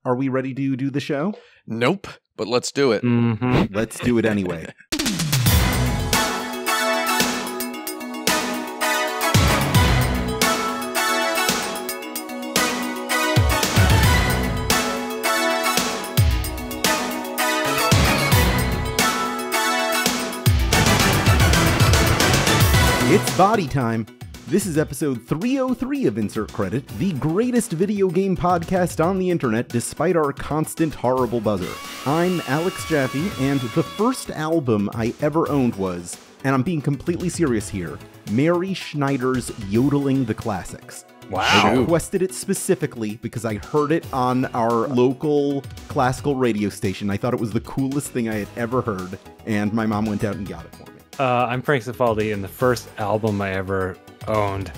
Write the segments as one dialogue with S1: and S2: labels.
S1: are we ready to do the show?
S2: Nope, but let's do it.
S1: Let's do it anyway. It's body time. This is episode 303 of Insert Credit, the greatest video game podcast on the internet despite our constant horrible buzzer. I'm Alex Jaffe, and the first album I ever owned was, and I'm being completely serious here, Mary Schneider's Yodeling the Classics.
S2: Wow.
S1: I requested it specifically because I heard it on our local classical radio station. I thought it was the coolest thing I had ever heard, and my mom went out and got it for me.
S3: I'm Frank Cifaldi, and the first album I ever owned,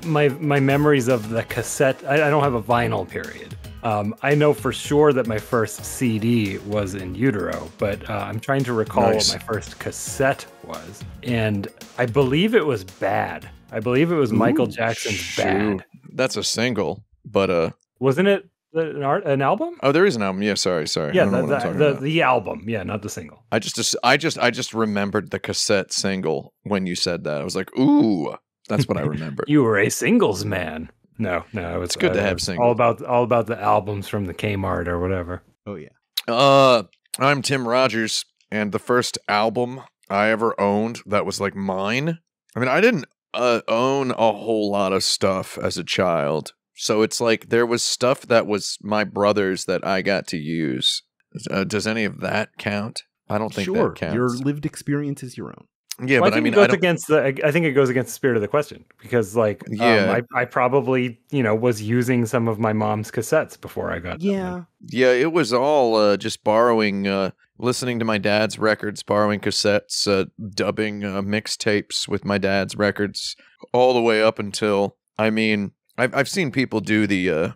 S3: my memories of the cassette, I don't have a vinyl period. I know for sure that my first CD was in utero, but I'm trying to recall what my first cassette was. And I believe it was Bad. I believe it was Michael Jackson's Bad.
S2: That's a single, but
S3: wasn't it an album?
S2: Oh, there is an album. Yeah, sorry.
S3: Yeah, the album. Yeah, not the single.
S2: I just remembered the cassette single when you said that. I was like, ooh, that's what I remember.
S3: You were a singles man. No,
S2: it's good to have singles.
S3: All about the albums from the Kmart or whatever.
S1: Oh yeah.
S2: I'm Tim Rogers, and the first album I ever owned that was like mine. I mean, I didn't own a whole lot of stuff as a child. So it's like there was stuff that was my brother's that I got to use. Does any of that count? I don't think that counts.
S1: Your lived experience is your own.
S2: Yeah,
S3: well,
S2: but I mean,
S3: I think it goes against the spirit of the question because, like, I probably was using some of my mom's cassettes before I got them.
S2: Yeah, it was all just borrowing, listening to my dad's records, borrowing cassettes, dubbing mixtapes with my dad's records, all the way up until I've seen people do the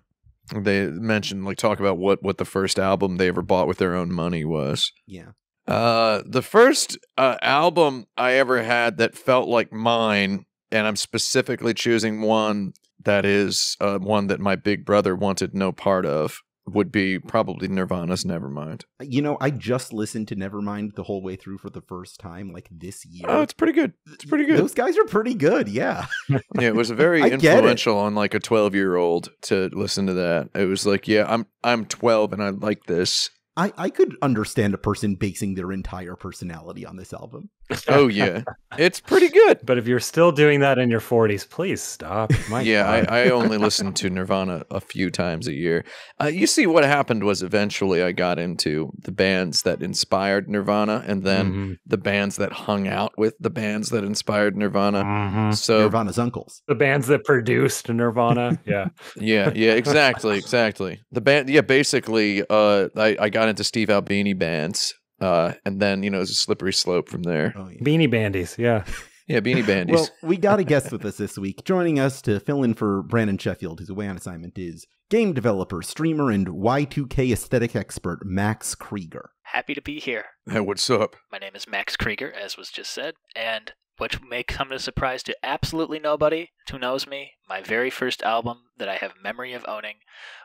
S2: they mention talk about what the first album they ever bought with their own money was.
S1: Yeah.
S2: The first album I ever had that felt like mine, and I'm specifically choosing one that is one that my big brother wanted no part of, would be probably Nirvana's Nevermind.
S1: I just listened to Nevermind the whole way through for the first time, this year.
S2: Oh, it's pretty good.
S1: Those guys are pretty good, yeah.
S2: Yeah, it was very influential on a 12-year-old to listen to that. It was like, yeah, I'm 12 and I like this.
S1: I could understand a person basing their entire personality on this album.
S2: Oh, yeah. It's pretty good.
S3: But if you're still doing that in your 40s, please stop.
S2: I only listen to Nirvana a few times a year. You see, what happened was eventually I got into the bands that inspired Nirvana and then the bands that hung out with the bands that inspired Nirvana. So
S1: Nirvana's uncles.
S3: The bands that produced Nirvana. Yeah.
S2: yeah, exactly. The band, basically, I got into Steve Albini bands. And then, it was a slippery slope from there.
S1: Oh, yeah.
S3: Beanie Bandies, yeah.
S2: Yeah, Beanie Bandies.
S1: Well, we got a guest with us this week. Joining us to fill in for Brandon Sheffield, who's away on assignment, is game developer, streamer, and Y2K aesthetic expert, Max Krieger.
S4: Happy to be here.
S2: Hey, what's up?
S4: My name is Max Krieger, as was just said, and which may come as a surprise to absolutely nobody who knows me, my very first album that I have memory of owning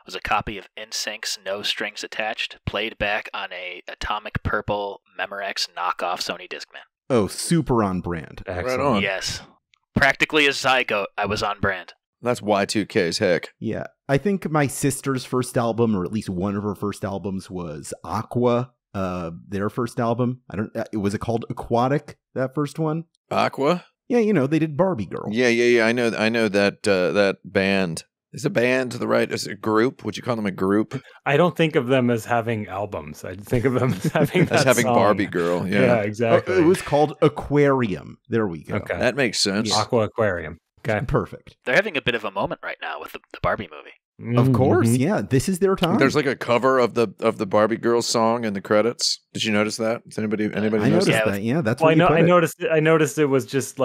S4: was a copy of NSYNC's No Strings Attached, played back on a Atomic Purple Memorex knockoff Sony Discman.
S1: Oh, super on brand.
S2: Right on.
S4: Yes. Practically a zygote, I was on brand.
S2: That's Y2K's heck.
S1: Yeah. I think my sister's first album, or at least one of her first albums, was Aqua. Their first album. Was it called Aquatic, that first one?
S2: Aqua?
S1: Yeah, they did Barbie Girl.
S2: Yeah. I know that band. Is a band is it a group? Would you call them a group?
S3: I don't think of them as having albums. I think of them as having song.
S2: Barbie Girl. Yeah,
S3: exactly.
S1: It was called Aquarium. There we go.
S2: Okay. That makes sense.
S3: Yeah. Aqua Aquarium. Okay.
S1: Perfect.
S4: They're having a bit of a moment right now with the Barbie movie.
S1: Of course, yeah. This is their time.
S2: There's a cover of the Barbie Girl song in the credits. Did you notice that? Does anybody
S1: I noticed that. Yeah, that's
S3: I noticed it was just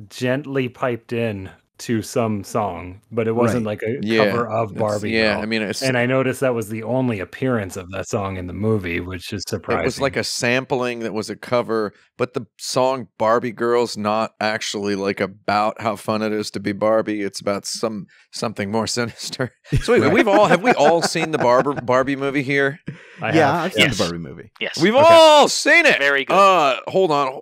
S3: gently piped in to some song, but it wasn't like a
S2: Yeah,
S3: cover of Barbie
S2: yeah,
S3: Girl.
S2: I mean, it's,
S3: And I noticed that was the only appearance of that song in the movie, which is surprising.
S2: it was like a sampling that was a cover, but the song Barbie Girl's not actually like about how fun it is to be Barbie. It's about something more sinister. So wait, have we all seen the Barbie movie here?
S1: I've seen
S4: Yes.
S1: the Barbie movie.
S4: Yes.
S2: We've all seen it.
S4: Very good.
S2: Hold on.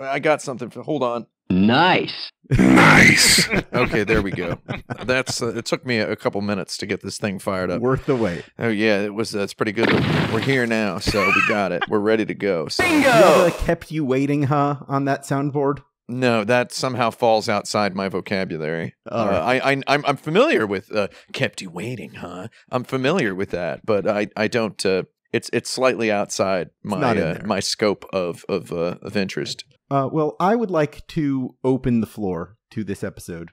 S2: I got something. Hold on.
S5: Nice.
S2: Nice. Okay, there we go. That's it took me a couple minutes to get this thing fired up.
S1: Worth the wait.
S2: Oh yeah, it was. It's pretty good. We're here now, so we got it. We're ready to go. So.
S1: Do you have a kept you waiting, huh, on that soundboard?
S2: No, that somehow falls outside my vocabulary.
S1: Right.
S2: I'm familiar with kept you waiting, huh? I'm familiar with that, but I don't. It's slightly outside my my scope of interest.
S1: Well, I would like to open the floor to this episode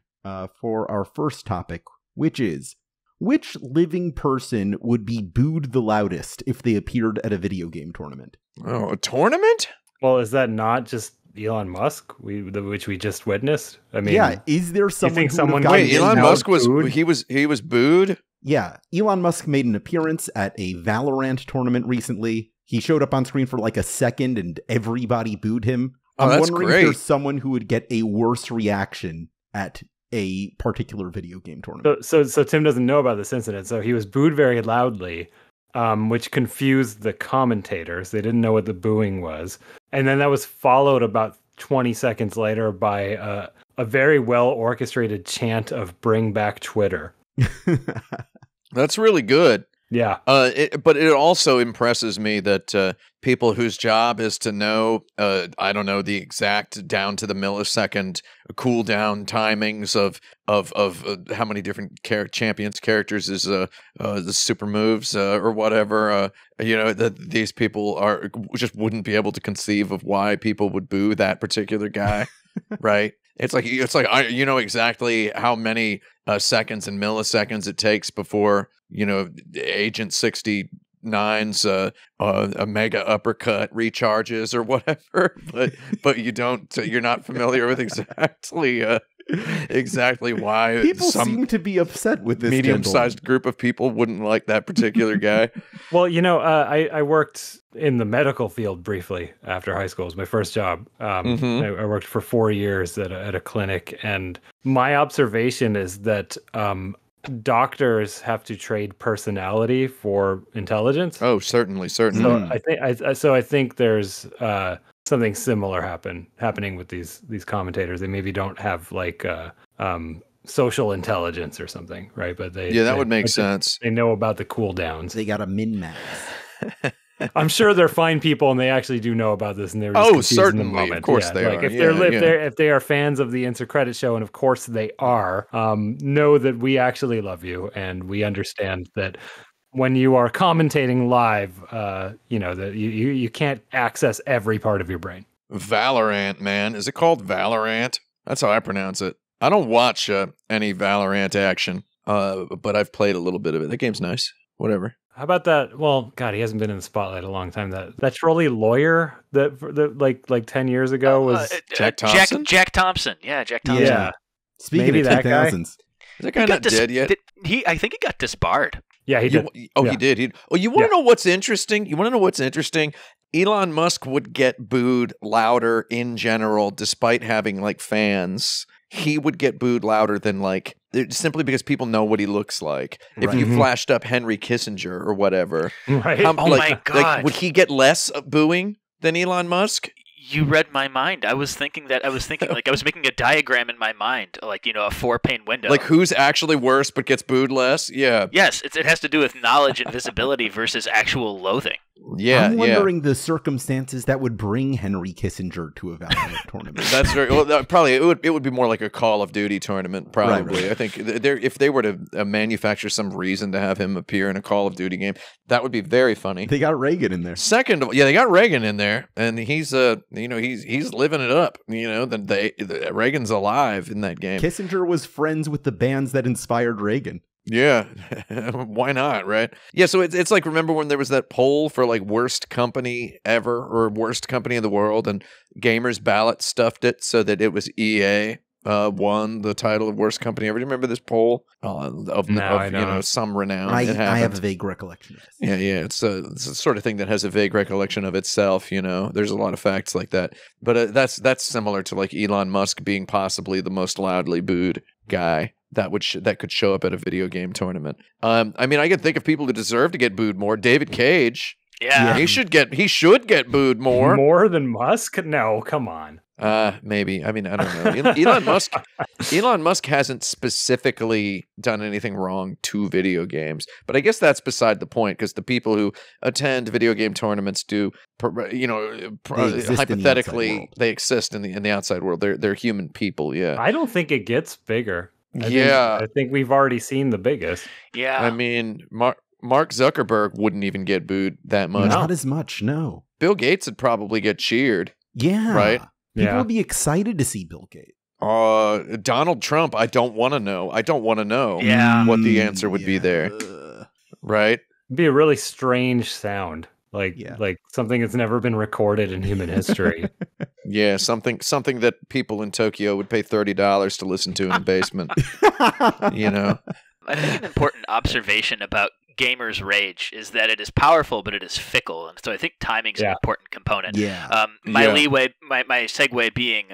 S1: for our first topic, which is, which living person would be booed the loudest if they appeared at a video game tournament?
S2: Oh, a tournament?
S3: Well, is that not just Elon Musk, which we just witnessed? I mean,
S1: yeah, is there someone who would have
S2: Wait,
S1: gotten
S2: Elon Musk was
S3: booed?
S2: he was booed?
S1: Yeah, Elon Musk made an appearance at a Valorant tournament recently. He showed up on screen for like a second and everybody booed him.
S2: Oh,
S1: I'm
S2: that's
S1: wondering
S2: great.
S1: if there's someone who would get a worse reaction at a particular video game tournament.
S3: So Tim doesn't know about this incident. So he was booed very loudly, which confused the commentators. They didn't know what the booing was. And then that was followed about 20 seconds later by a very well orchestrated chant of "Bring back Twitter."
S2: That's really good.
S3: Yeah.
S2: But it also impresses me that people whose job is to know, I don't know, the exact down to the millisecond cooldown timings of how many different champions characters is the super moves or whatever. That these people just wouldn't be able to conceive of why people would boo that particular guy, right? It's like you know exactly how many seconds and milliseconds it takes before Agent 69's a mega uppercut recharges or whatever, but you're not familiar with exactly why
S1: People
S2: some
S1: seem to be upset with this
S2: medium-sized group of people wouldn't like that particular guy.
S3: Well, I worked in the medical field briefly after high school. It was my first job. I worked for 4 years at a clinic, and my observation is that doctors have to trade personality for intelligence.
S2: Oh, certainly.
S3: So I think there's something similar happening with these commentators. They maybe don't have like social intelligence or something, right? But
S2: that would make sense.
S3: They know about the cooldowns.
S1: They got a min-max.
S3: I'm sure they're fine people, and they actually do know about this, and they're just confused
S2: certainly,
S3: in the moment.
S2: of course they
S3: like
S2: are.
S3: If they are fans of the Insert Credit Show, and of course they are, know that we actually love you, and we understand that when you are commentating live, that you can't access every part of your brain.
S2: Valorant, man, is it called Valorant? That's how I pronounce it. I don't watch any Valorant action, but I've played a little bit of it. That game's nice. Whatever.
S3: How about that? Well, God, he hasn't been in the spotlight a long time. That trolley lawyer that like 10 years ago was
S2: Jack Thompson.
S4: Jack Thompson. Yeah, Jack Thompson.
S3: Yeah.
S1: Speaking
S3: Maybe
S1: of
S3: that guy?
S1: 2000s.
S2: Is that guy not dead yet?
S4: I think he got disbarred.
S3: Yeah, he did.
S2: He did. You want to know what's interesting? Elon Musk would get booed louder in general, despite having like fans. He would get booed louder than like simply because people know what he looks like. If you flashed up Henry Kissinger or whatever,
S3: Right?
S4: My God!
S2: like, would he get less booing than Elon Musk?
S4: You read my mind. I was thinking like I was making a diagram in my mind, like a 4-pane window.
S2: Like who's actually worse but gets booed less? Yeah.
S4: Yes, it has to do with knowledge and visibility versus actual loathing.
S2: Yeah,
S1: I'm wondering the circumstances that would bring Henry Kissinger to a Valorant tournament.
S2: That's very well. Probably it would be more like a Call of Duty tournament. Probably,
S1: Right.
S2: I think if they were to manufacture some reason to have him appear in a Call of Duty game, that would be very funny.
S1: They got Reagan in there.
S2: Second of all, they got Reagan in there, and he's he's living it up. Reagan's alive in that game.
S1: Kissinger was friends with the bands that inspired Reagan.
S2: Yeah, why not, right? Yeah, so it's like, remember when there was that poll for like worst company ever or worst company in the world, and Gamers Ballot stuffed it so that it was EA. won the title of worst company ever. Do you remember this poll of some renown?
S1: I have a vague recollection of this.
S2: Yeah. It's a sort of thing that has a vague recollection of itself. There's a lot of facts like that. But that's similar to like Elon Musk being possibly the most loudly booed guy that could show up at a video game tournament. I mean, I can think of people who deserve to get booed more. David Cage.
S4: Yeah.
S2: He should get booed more.
S3: More than Musk? No, come on.
S2: Maybe. I mean, I don't know. Elon Musk hasn't specifically done anything wrong to video games, but I guess that's beside the point because the people who attend video game tournaments do, hypothetically, they exist in the outside world. They're human people. Yeah.
S3: I don't think it gets bigger.
S2: I
S3: think we've already seen the biggest.
S4: Yeah.
S2: I mean, Mark Zuckerberg wouldn't even get booed that much.
S1: Not as much, no.
S2: Bill Gates would probably get cheered.
S1: Yeah.
S2: Right?
S1: People would be excited to see Bill Gates.
S2: Donald Trump, I don't want to know. I don't want to know what the answer would be there. Right?
S3: It'd be a really strange sound. Like something that's never been recorded in human history.
S2: Yeah, something that people in Tokyo would pay $30 to listen to in the basement.
S4: I think an important observation about gamers' rage is that it is powerful, but it is fickle, and so I think timing's an important component.
S1: Yeah.
S4: My segue being,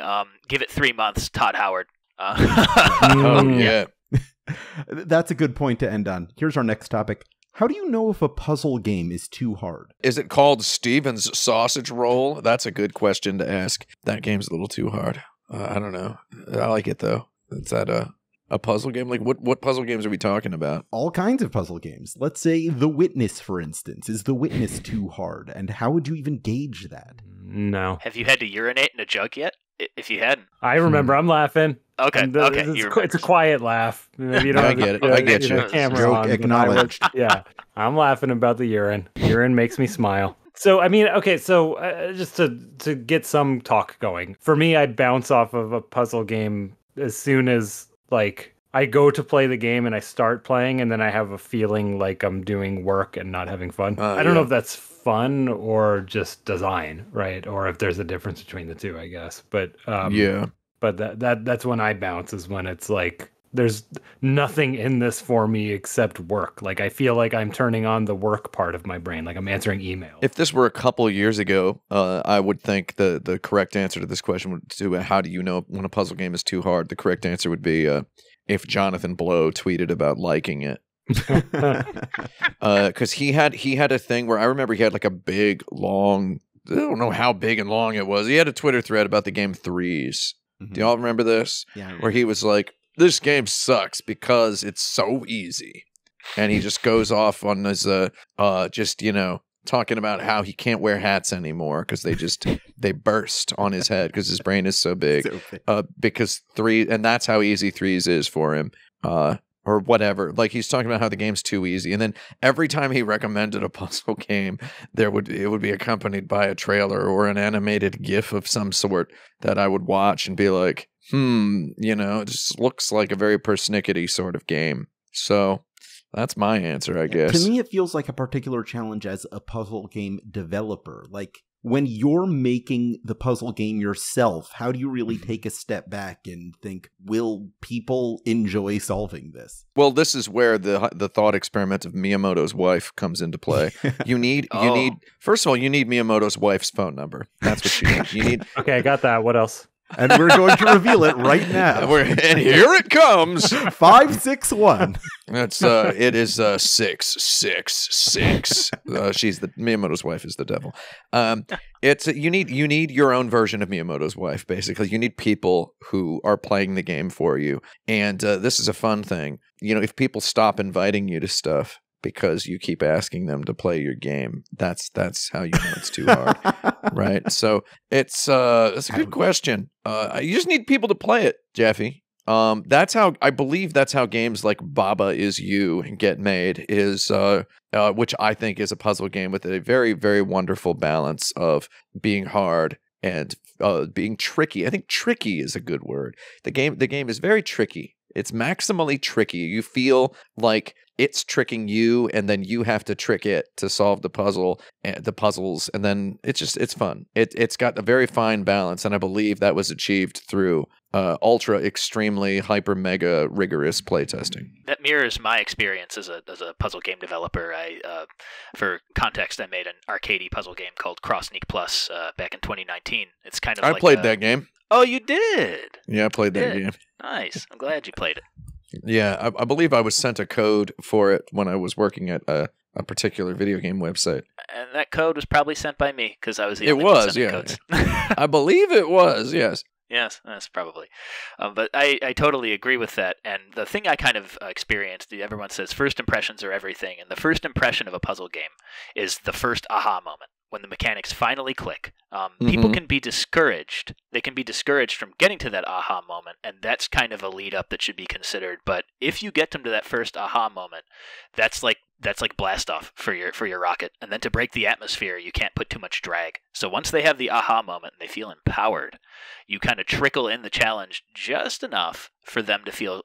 S4: give it 3 months, Todd Howard.
S2: Yeah.
S1: That's a good point to end on. Here's our next topic. How do you know if a puzzle game is too hard?
S2: Is it called Steven's Sausage Roll? That's a good question to ask. That game's a little too hard. I don't know. I like it, though. Is that a puzzle game? Like, what puzzle games are we talking about?
S1: All kinds of puzzle games. Let's say The Witness, for instance. Is The Witness too hard? And how would you even gauge that?
S3: No.
S4: Have you had to urinate in a jug yet? If you hadn't.
S3: I remember. I'm laughing.
S4: Okay.
S3: It's a quiet laugh. Maybe you don't
S2: I get it. I get you.
S3: Camera
S1: Joke
S3: on,
S1: acknowledged.
S3: Yeah. I'm laughing about the urine. Urine makes me smile. So, I mean, okay, so just to get some talk going. For me, I'd bounce off of a puzzle game as soon as, like, I go to play the game and I start playing, and then I have a feeling like I'm doing work and not having fun. I don't know if that's fun or just design, right? Or if there's a difference between the two, I guess. But but that's when I bounce, is when it's like there's nothing in this for me except work. Like I feel like I'm turning on the work part of my brain, like I'm answering email.
S2: If this were a couple of years ago, I would think the correct answer to this question would be, how do you know when a puzzle game is too hard? The correct answer would be if Jonathan Blow tweeted about liking it. Because he had a thing where I remember he had like a big, long, I don't know how big and long it was. He had a Twitter thread about the game Threes. Mm-hmm. Do y'all remember this?
S1: Yeah.
S2: Where he was like, this game sucks because it's so easy. And he just goes off on his, talking about how he can't wear hats anymore because they burst on his head because his brain is so big. Because and that's how easy Threes is for him. Or whatever. Like he's talking about how the game's too easy. And then every time he recommended a puzzle game, it would be accompanied by a trailer or an animated GIF of some sort that I would watch and be like, it just looks like a very persnickety sort of game. So that's my answer, I guess.
S1: To me, it feels like a particular challenge as a puzzle game developer. Like, when you're making the puzzle game yourself, how do you really take a step back and think, will people enjoy solving this?
S2: Well, this is where the thought experiment of Miyamoto's wife comes into play. You need first of all, you need Miyamoto's wife's phone number. That's what you need.
S3: Okay, I got that. What else?
S1: And we're going to reveal it right now.
S2: And here it comes.
S1: 561.
S2: It is 666. Miyamoto's wife is the devil. You need your own version of Miyamoto's wife. Basically, you need people who are playing the game for you. And this is a fun thing. If people stop inviting you to stuff because you keep asking them to play your game, that's how you know it's too hard, right? So it's a good question. You just need people to play it, Jeffy. I believe that's how games like Baba Is You get made, which I think is a puzzle game with a very, very wonderful balance of being hard and being tricky. I think tricky is a good word. The game is very tricky. It's maximally tricky. You feel like it's tricking you, and then you have to trick it to solve the puzzles, and then it's fun. It's got a very fine balance, and I believe that was achieved through ultra, extremely, hyper, mega rigorous playtesting.
S4: That mirrors my experience as a puzzle game developer. For context, I made an arcadey puzzle game called Cross Sneak Plus back in 2019. It's kind of
S2: I
S4: like
S2: played that game.
S4: Oh, you did?
S2: Yeah, I played that game.
S4: Nice. I'm glad you played it.
S2: Yeah, I believe I was sent a code for it when I was working at a particular video game website.
S4: And that code was probably sent by me because I was the
S2: It
S4: only one
S2: was,
S4: sending
S2: yeah.
S4: codes.
S2: I believe it was, yes.
S4: Yes, that's probably. But I totally agree with that. And the thing I kind of experienced, everyone says first impressions are everything. And the first impression of a puzzle game is the first aha moment. When the mechanics finally click, people can be discouraged. They can be discouraged from getting to that aha moment, and that's kind of a lead up that should be considered. But if you get them to that first aha moment, that's like blast off for your rocket. And then to break the atmosphere, you can't put too much drag. So once they have the aha moment and they feel empowered, you kind of trickle in the challenge just enough for them to feel,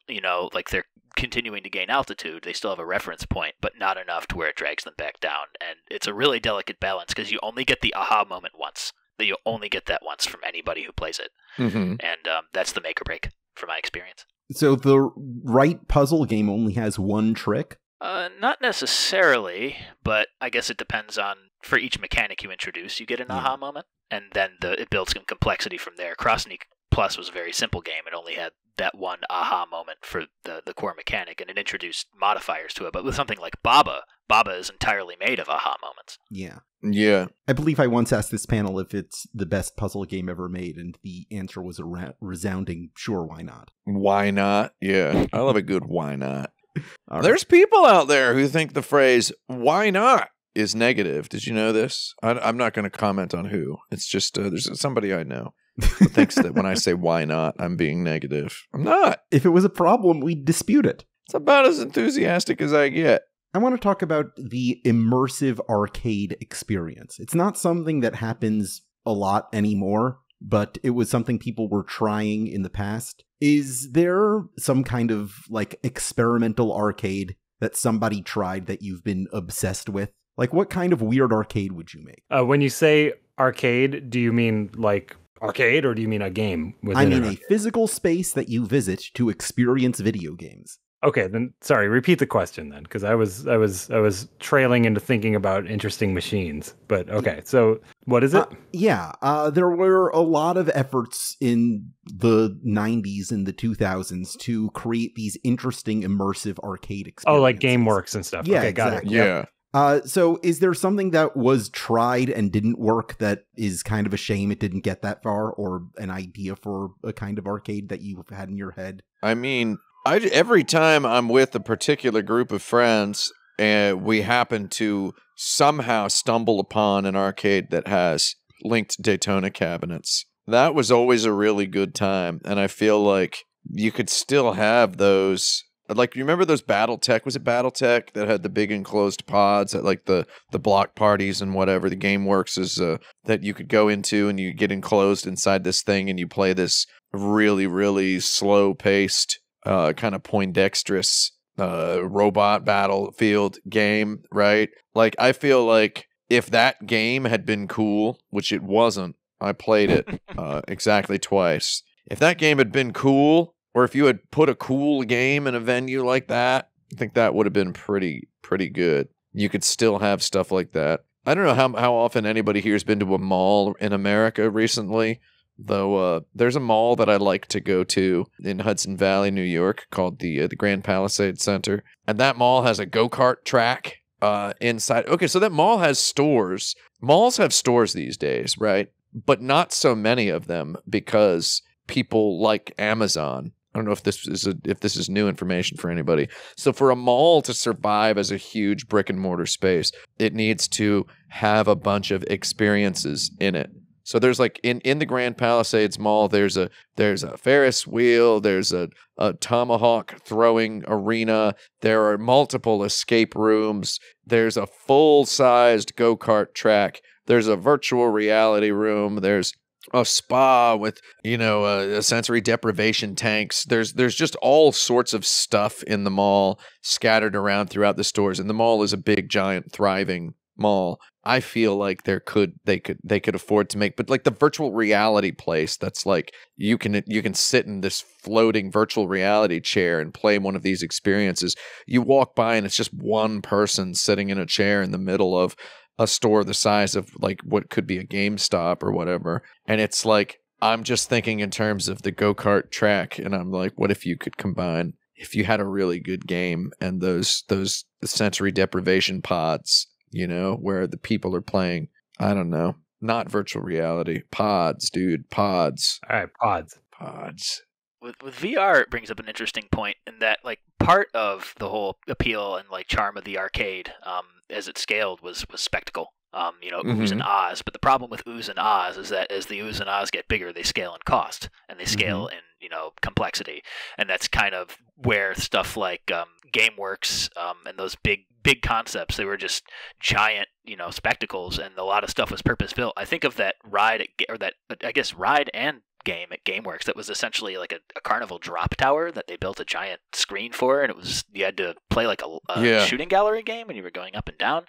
S4: like they're continuing to gain altitude. They still have a reference point, but not enough to where it drags them back down. And it's a really delicate balance because you only get the aha moment once. You only get that once from anybody who plays it. And that's the make or break from my experience.
S1: So the right puzzle game only has one trick?
S4: Not necessarily, but I guess it depends on, for each mechanic you introduce, you get an aha moment, and then it builds some complexity from there. Cross Sneak Plus was a very simple game. It only had that one aha moment for the core mechanic, and it introduced modifiers to it. But with something like Baba is entirely made of aha moments.
S1: Yeah.
S2: Yeah.
S1: I believe I once asked this panel if it's the best puzzle game ever made, and the answer was a resounding sure, why not?
S2: Why not? Yeah. I love a good why not.
S1: All
S2: There's people out there who think the phrase "why not" is negative. Did you know this? I'm not going to comment on who. It's just there's somebody I know who thinks that when I say "why not," I'm being negative. I'm not.
S1: If it was a problem, we'd dispute it.
S2: It's about as enthusiastic as I get.
S1: I want to talk about the immersive arcade experience. It's not something that happens a lot anymore, but it was something people were trying in the past. Is there some kind of experimental arcade that somebody tried that you've been obsessed with? Like, what kind of weird arcade would you make?
S3: When you say arcade, do you mean arcade, or do you mean a game?
S1: I mean a physical space that you visit to experience video games.
S3: Okay, then sorry, repeat the question then, because I was trailing into thinking about interesting machines. But okay, so what is it?
S1: There were a lot of efforts in the 90s and the 2000s to create these interesting immersive arcade experiences.
S3: Oh, like GameWorks and stuff.
S1: Yeah,
S3: okay, got
S1: exactly.
S3: it.
S2: Yeah.
S1: So is there something that was tried and didn't work that is kind of a shame it didn't get that far, or an idea for a kind of arcade that you've had in your head?
S2: I mean, every time I'm with a particular group of friends and we happen to somehow stumble upon an arcade that has linked Daytona cabinets, that was always a really good time. And I feel like you could still have those. Like, you remember those Battletech? Was it Battletech that had the big enclosed pods at the block parties and whatever? The GameWorks is that you could go into and you get enclosed inside this thing and you play this really, really slow-paced kind of Poindexterous robot battlefield game, right? Like, I feel like if that game had been cool, which it wasn't, I played it exactly twice. If that game had been cool, or if you had put a cool game in a venue like that, I think that would have been pretty good. You could still have stuff like that. I don't know how often anybody here has been to a mall in America recently, though there's a mall that I like to go to in Hudson Valley, New York, called the Grand Palisades Center. And that mall has a go-kart track inside. Okay, so that mall has stores. Malls have stores these days, right? But not so many of them because people like Amazon. I don't know if this is new information for anybody. So for a mall to survive as a huge brick and mortar space, it needs to have a bunch of experiences in it. So there's in the Grand Palisades Mall, there's a Ferris wheel, there's a tomahawk throwing arena, there are multiple escape rooms, there's a full-sized go-kart track, there's a virtual reality room, there's a spa with, sensory deprivation tanks. There's just all sorts of stuff in the mall scattered around throughout the stores. And the mall is a big, giant, thriving mall, I feel like they could afford to make, but like the virtual reality place that's like you can sit in this floating virtual reality chair and play one of these experiences. You walk by and it's just one person sitting in a chair in the middle of a store the size of like what could be a GameStop or whatever. And it's like, I'm just thinking in terms of the go-kart track, and I'm like, what if you could combine, if you had a really good game and those sensory deprivation pods, you know, where the people are playing, I don't know, not virtual reality, pods, dude, pods.
S3: All right, pods.
S4: With VR, it brings up an interesting point in that, like, part of the whole appeal and like charm of the arcade, as it scaled, was spectacle. Oohs and ahs. But the problem with oohs and ahs is that as the oohs and ahs get bigger, they scale in cost and they scale in complexity, and that's kind of where stuff like GameWorks and those big concepts, they were just giant spectacles, and a lot of stuff was purpose built. I think of that ride ride and game at GameWorks that was essentially like a carnival drop tower that they built a giant screen for, and you had to play like a shooting gallery game and you were going up and down.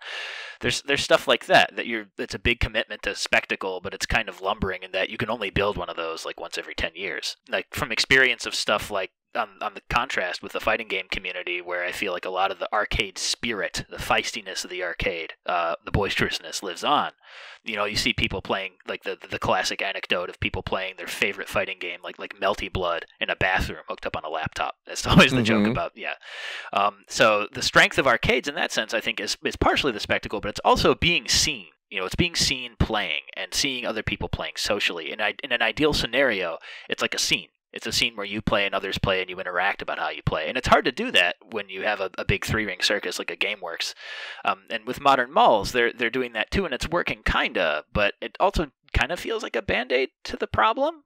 S4: There's stuff like that it's a big commitment to spectacle, but it's kind of lumbering in that you can only build one of those like once every 10 years. Like from experience of stuff like on the contrast with the fighting game community, where I feel like a lot of the arcade spirit, the feistiness of the arcade, the boisterousness lives on. You see people playing like the classic anecdote of people playing their favorite fighting game, like Melty Blood, in a bathroom hooked up on a laptop. That's always the joke about, So the strength of arcades in that sense, I think, is partially the spectacle, but it's also being seen. It's being seen playing and seeing other people playing socially. In an ideal scenario, it's like a scene. It's a scene where you play and others play and you interact about how you play. And it's hard to do that when you have a big three-ring circus like a GameWorks. And with modern malls, they're doing that too, and it's working kinda, but it also kind of feels like a Band-Aid to the problem.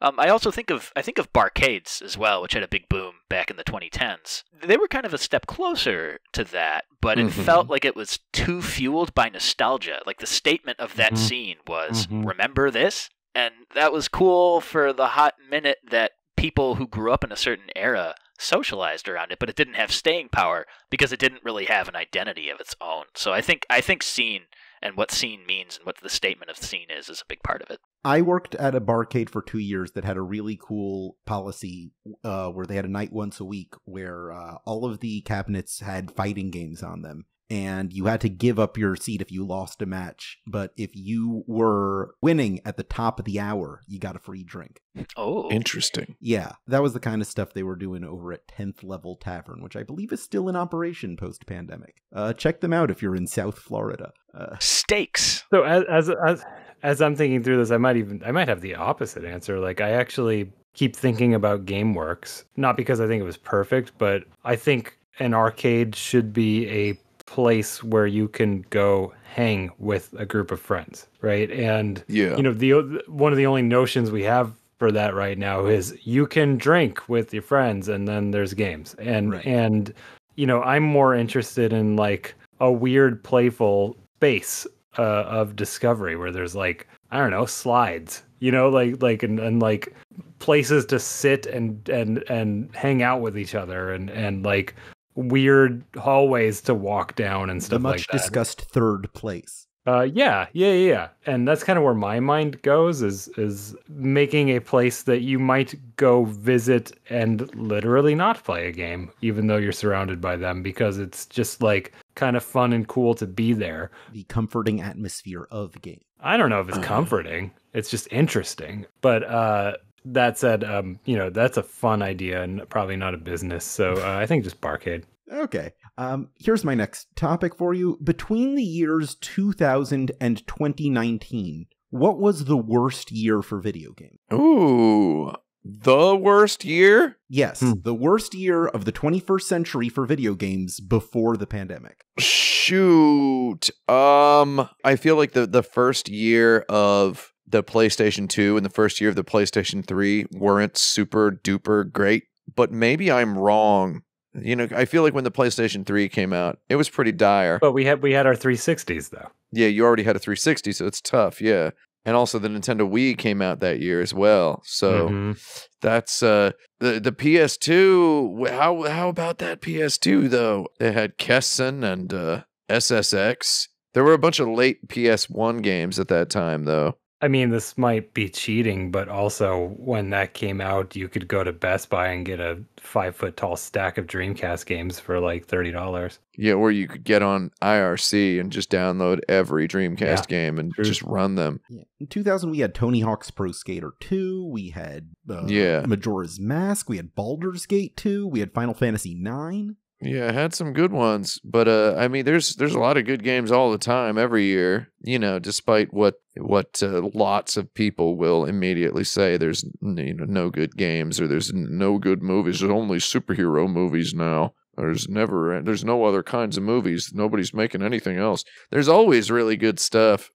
S4: I also think of barcades as well, which had a big boom back in the 2010s. They were kind of a step closer to that, but it felt like it was too fueled by nostalgia. Like the statement of that scene was, remember this? And that was cool for the hot minute that people who grew up in a certain era socialized around it, but it didn't have staying power because it didn't really have an identity of its own. So I think scene and what scene means and what the statement of scene is a big part of it.
S1: I worked at a barcade for 2 years that had a really cool policy where they had a night once a week where all of the cabinets had fighting games on them. And you had to give up your seat if you lost a match. But if you were winning at the top of the hour, you got a free drink.
S2: Oh, interesting.
S1: Yeah, that was the kind of stuff they were doing over at 10th Level Tavern, which I believe is still in operation post-pandemic. Check them out if you're in South Florida.
S4: Steaks.
S3: So as I'm thinking through this, I might have the opposite answer. Like, I actually keep thinking about GameWorks, not because I think it was perfect, but I think an arcade should be a place where you can go hang with a group of friends, right? And one of the only notions we have for that right now is you can drink with your friends and then there's games. And I'm more interested in like a weird playful space of discovery where there's like, I don't know, slides, and like places to sit and hang out with each other and like weird hallways to walk down and stuff like that.
S1: The much discussed third place.
S3: Yeah. And that's kind of where my mind goes is making a place that you might go visit and literally not play a game, even though you're surrounded by them, because it's just like kind of fun and cool to be there.
S1: The comforting atmosphere of the game.
S3: I don't know if it's comforting. It's just interesting. But that said, that's a fun idea and probably not a business. So I think just barcade.
S1: Okay. Here's my next topic for you. Between the years 2000 and 2019, what was the worst year for video games?
S2: Ooh, the worst year?
S1: Yes, the worst year of the 21st century for video games before the pandemic.
S2: Shoot. I feel like the first year of the PlayStation 2 and the first year of the PlayStation 3 weren't super duper great, but maybe I'm wrong. I feel like when the PlayStation 3 came out, it was pretty dire.
S3: But we had our 360s though.
S2: Yeah, you already had a 360, so it's tough, yeah. And also the Nintendo Wii came out that year as well. So that's the PS2. How about that PS2 though? It had Kessen and SSX There were a bunch of late PS1 games at that time, though.
S3: I mean, this might be cheating, but also when that came out, you could go to Best Buy and get a 5-foot tall stack of Dreamcast games for like $30.
S2: Yeah, or you could get on IRC and just download every Dreamcast game and just run them.
S1: Yeah. In 2000, we had Tony Hawk's Pro Skater 2, we had Majora's Mask, we had Baldur's Gate 2, we had Final Fantasy 9.
S2: Yeah, it had some good ones, but I mean, there's a lot of good games all the time, every year. You know, despite what lots of people will immediately say, there's no good games or there's no good movies. There's only superhero movies now. There's no other kinds of movies. Nobody's making anything else. There's always really good stuff.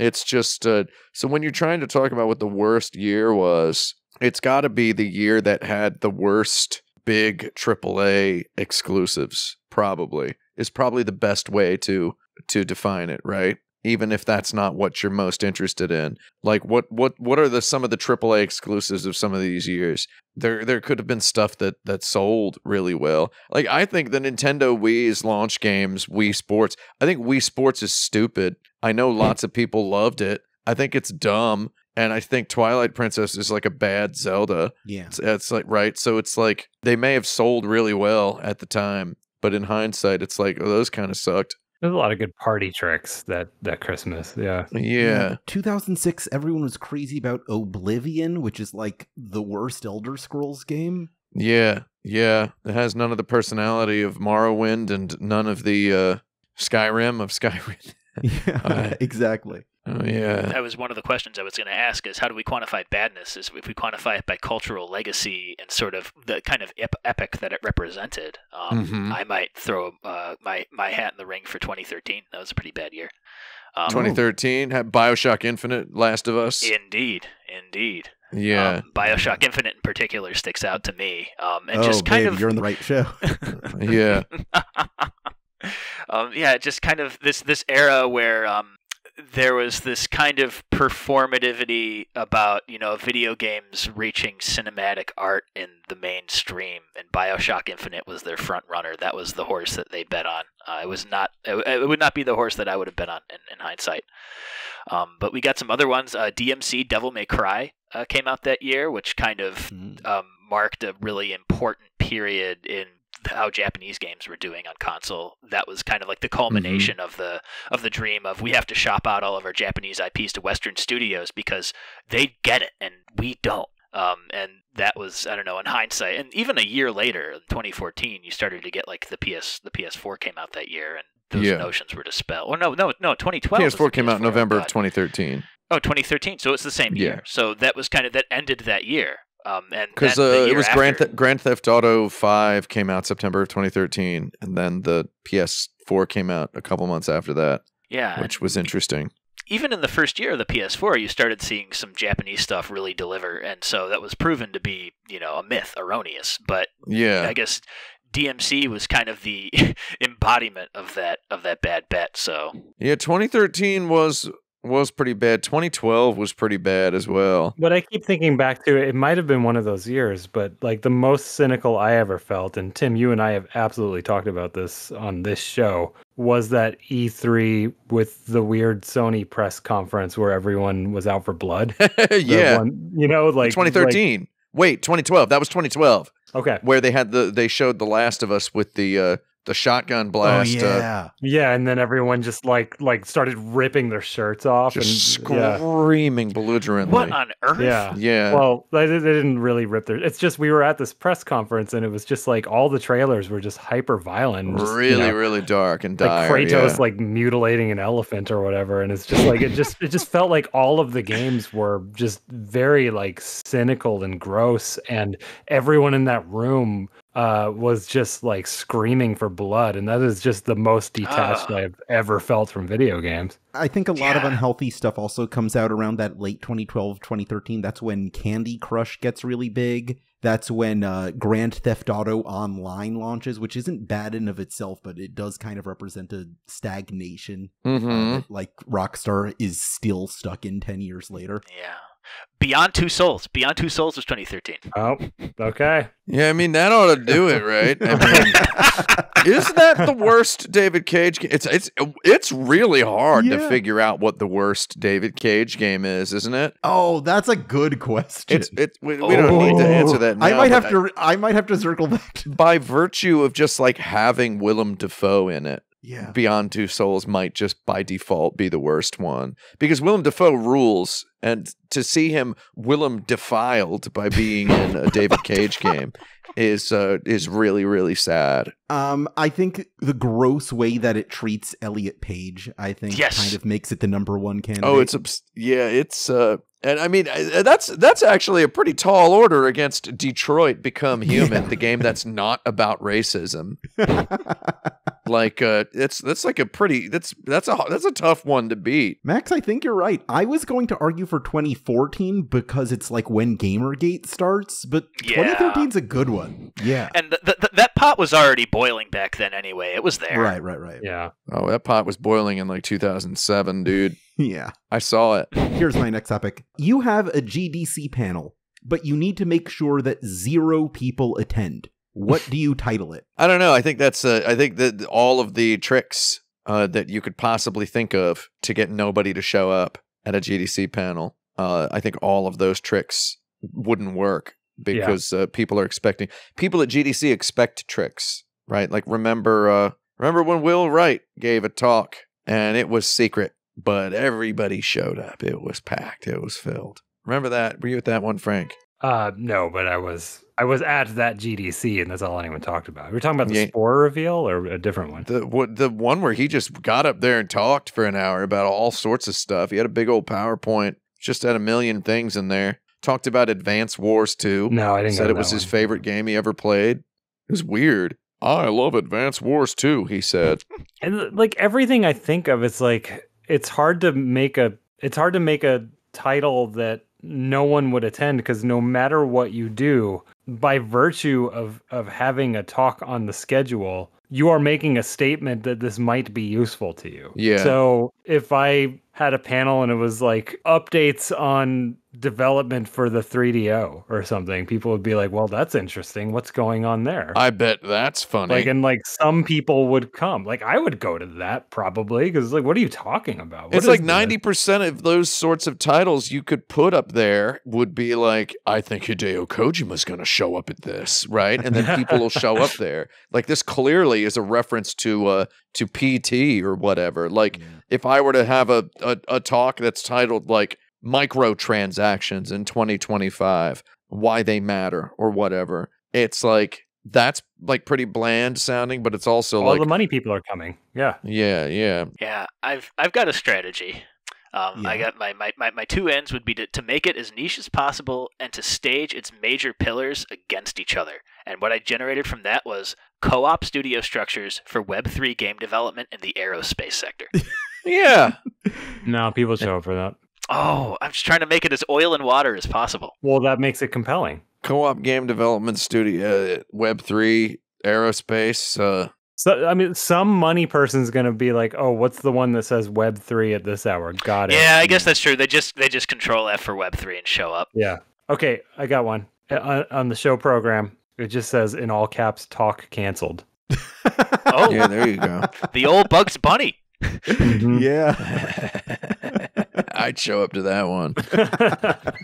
S2: It's just so when you're trying to talk about what the worst year was, it's got to be the year that had the worst big AAA exclusives. Probably is probably the best way to define it, right? Even if that's not what you're most interested in. Like what are some of the AAA exclusives of some of these years? There could have been stuff that sold really well. Like I think the Nintendo Wii's launch games, Wii Sports, I think Wii Sports is stupid. I know lots of people loved it. I think it's dumb. And I think Twilight Princess is like a bad Zelda. Yeah. It's like, right. So it's like they may have sold really well at the time, but in hindsight, it's like, oh, those kind of sucked.
S3: There's a lot of good party tricks that Christmas. Yeah.
S2: Yeah.
S1: 2006, everyone was crazy about Oblivion, which is like the worst Elder Scrolls game.
S2: Yeah. Yeah. It has none of the personality of Morrowind and none of the Skyrim.
S1: Yeah, exactly.
S2: Oh, yeah.
S4: That was one of the questions I was going to ask is how do we quantify badness? Is if we quantify it by cultural legacy and sort of the kind of epic that it represented. I might throw my hat in the ring for 2013. That was a pretty bad year.
S2: 2013 had BioShock Infinite, Last of Us.
S4: Indeed.
S2: Yeah.
S4: BioShock Infinite in particular sticks out to me. And just kind of
S1: you're in the right show.
S2: Yeah.
S4: Just kind of this era where there was this kind of performativity about, video games reaching cinematic art in the mainstream, and BioShock Infinite was their front runner. That was the horse that they bet on. It would not be the horse that I would have bet on in hindsight. But we got some other ones. DMC Devil May Cry came out that year, which kind of marked a really important period in how Japanese games were doing on console. That was kind of like the culmination of the dream of we have to shop out all of our Japanese IPs to Western studios because they get it and we don't. And that was, I don't know, in hindsight, and even a year later, in 2014, you started to get like the PS4 came out that year, and those notions were dispelled. Or no, 2012.
S2: PS4 came out in November of 2013.
S4: Oh, 2013. So it's the same year. So that was kind of that ended that year.
S2: Because it was Grand Theft Auto 5 came out September of 2013, and then the PS4 came out a couple months after that.
S4: Yeah,
S2: which was interesting.
S4: Even in the first year of the PS4, you started seeing some Japanese stuff really deliver, and so that was proven to be, a myth, erroneous. But yeah, I guess DMC was kind of the embodiment of that bad bet. So
S2: yeah, 2013 was pretty bad. 2012 was pretty bad as well.
S3: But I keep thinking back to it might have been one of those years, but like the most cynical I ever felt, and Tim, you and I have absolutely talked about this on this show, was that E3 with the weird Sony press conference where everyone was out for blood.
S2: Yeah.
S3: One, 2013.
S2: Wait, 2012. That was 2012.
S3: Okay.
S2: Where they showed The Last of Us with the shotgun blast.
S1: Oh, yeah.
S3: And then everyone just like started ripping their shirts off and
S2: screaming belligerently.
S4: What on earth?
S2: Yeah.
S3: Well, they didn't really rip their. It's just we were at this press conference and it was just like all the trailers were just hyper violent,
S2: really dark and dire.
S3: Like Kratos like mutilating an elephant or whatever, and it's just like it just felt like all of the games were just very like cynical and gross, and everyone in that room was just like screaming for blood, and that is just the most detached I've ever felt from video games.
S1: I think a lot of unhealthy stuff also comes out around that late 2012, 2013. That's when Candy Crush gets really big. That's when Grand Theft Auto Online launches, which isn't bad in of itself, but it does kind of represent a stagnation. Like Rockstar is still stuck in 10 years later.
S4: Yeah. Beyond Two Souls. Beyond Two Souls was 2013.
S3: Oh, okay.
S2: Yeah, I mean, that ought to do it, right? I mean, isn't that the worst David Cage game? It's really hard to figure out what the worst David Cage game is, isn't it?
S1: Oh, that's a good question.
S2: We don't need to answer that now.
S1: I might have to circle back.
S2: By virtue of just like having Willem Dafoe in it.
S1: Yeah.
S2: Beyond Two Souls might just by default be the worst one because Willem Dafoe rules, and to see him Willem defiled by being in a David Cage game is really, really sad.
S1: I think the gross way that it treats Elliot Page, I think, kind of makes it the #1 candidate.
S2: Oh, and I mean that's actually a pretty tall order against Detroit Become Human, the game that's not about racism. Like that's a tough one to beat.
S1: Max, I think you're right. I was going to argue for 2014 because it's like when Gamergate starts, but 2013's a good one. Yeah.
S4: And that pot was already boiling back then anyway. It was there.
S1: Right.
S3: Yeah.
S2: Oh, that pot was boiling in like 2007, dude.
S1: Yeah.
S2: I saw it.
S1: Here's my next topic. You have a GDC panel, but you need to make sure that 0 people attend. What do you title it?
S2: I don't know. I think that all of the tricks that you could possibly think of to get nobody to show up at a GDC panel, I think all of those tricks wouldn't work because people at GDC expect tricks, right? Like remember when Will Wright gave a talk and it was secret, but everybody showed up. It was packed. It was filled. Remember that? Were you at that one, Frank?
S3: No, but I was at that GDC, and that's all anyone talked about. We're talking about the Spore reveal or a different one?
S2: The one where he just got up there and talked for an hour about all sorts of stuff. He had a big old PowerPoint, just had a million things in there. Talked about Advance Wars 2.
S3: No, I didn't.
S2: Said it was his favorite game he ever played. It was weird. I love Advance Wars 2, he said.
S3: And like everything I think of, it's like it's hard to make a title that no one would attend, because no matter what you do, by virtue of having a talk on the schedule, you are making a statement that this might be useful to you.
S2: Yeah.
S3: So if I had a panel and it was like updates on development for the 3DO or something, people would be like, well, that's interesting. What's going on there?
S2: I bet that's funny.
S3: Like some people would come. Like I would go to that probably, because like, what are you talking about?
S2: It's like 90% of those sorts of titles you could put up there would be like, I think Hideo Kojima's going to show up at this, right? And then people will show up there. Like this clearly is a reference to PT or whatever. Like if I were to have a talk that's titled like microtransactions in 2025, why they matter or whatever, it's like that's like pretty bland sounding, but it's also
S3: all the money people are coming. Yeah.
S4: I've got a strategy. I got my two ends would be to make it as niche as possible and to stage its major pillars against each other. And what I generated from that was co-op studio structures for Web3 game development in the aerospace sector.
S2: Yeah.
S3: No, people show up for that.
S4: Oh, I'm just trying to make it as oil and water as possible.
S3: Well, that makes it compelling.
S2: Co-op game development studio, Web3, aerospace.
S3: So, I mean, some money person's going to be like, oh, what's the one that says Web3 at this hour? Got it.
S4: Yeah, I guess that's true. They just control F for Web3 and show up.
S3: Yeah. Okay, I got one. On the show program, it just says in all caps, talk canceled.
S4: Oh.
S2: Yeah, there you go.
S4: The old Bugs Bunny.
S1: Yeah.
S2: I'd show up to that one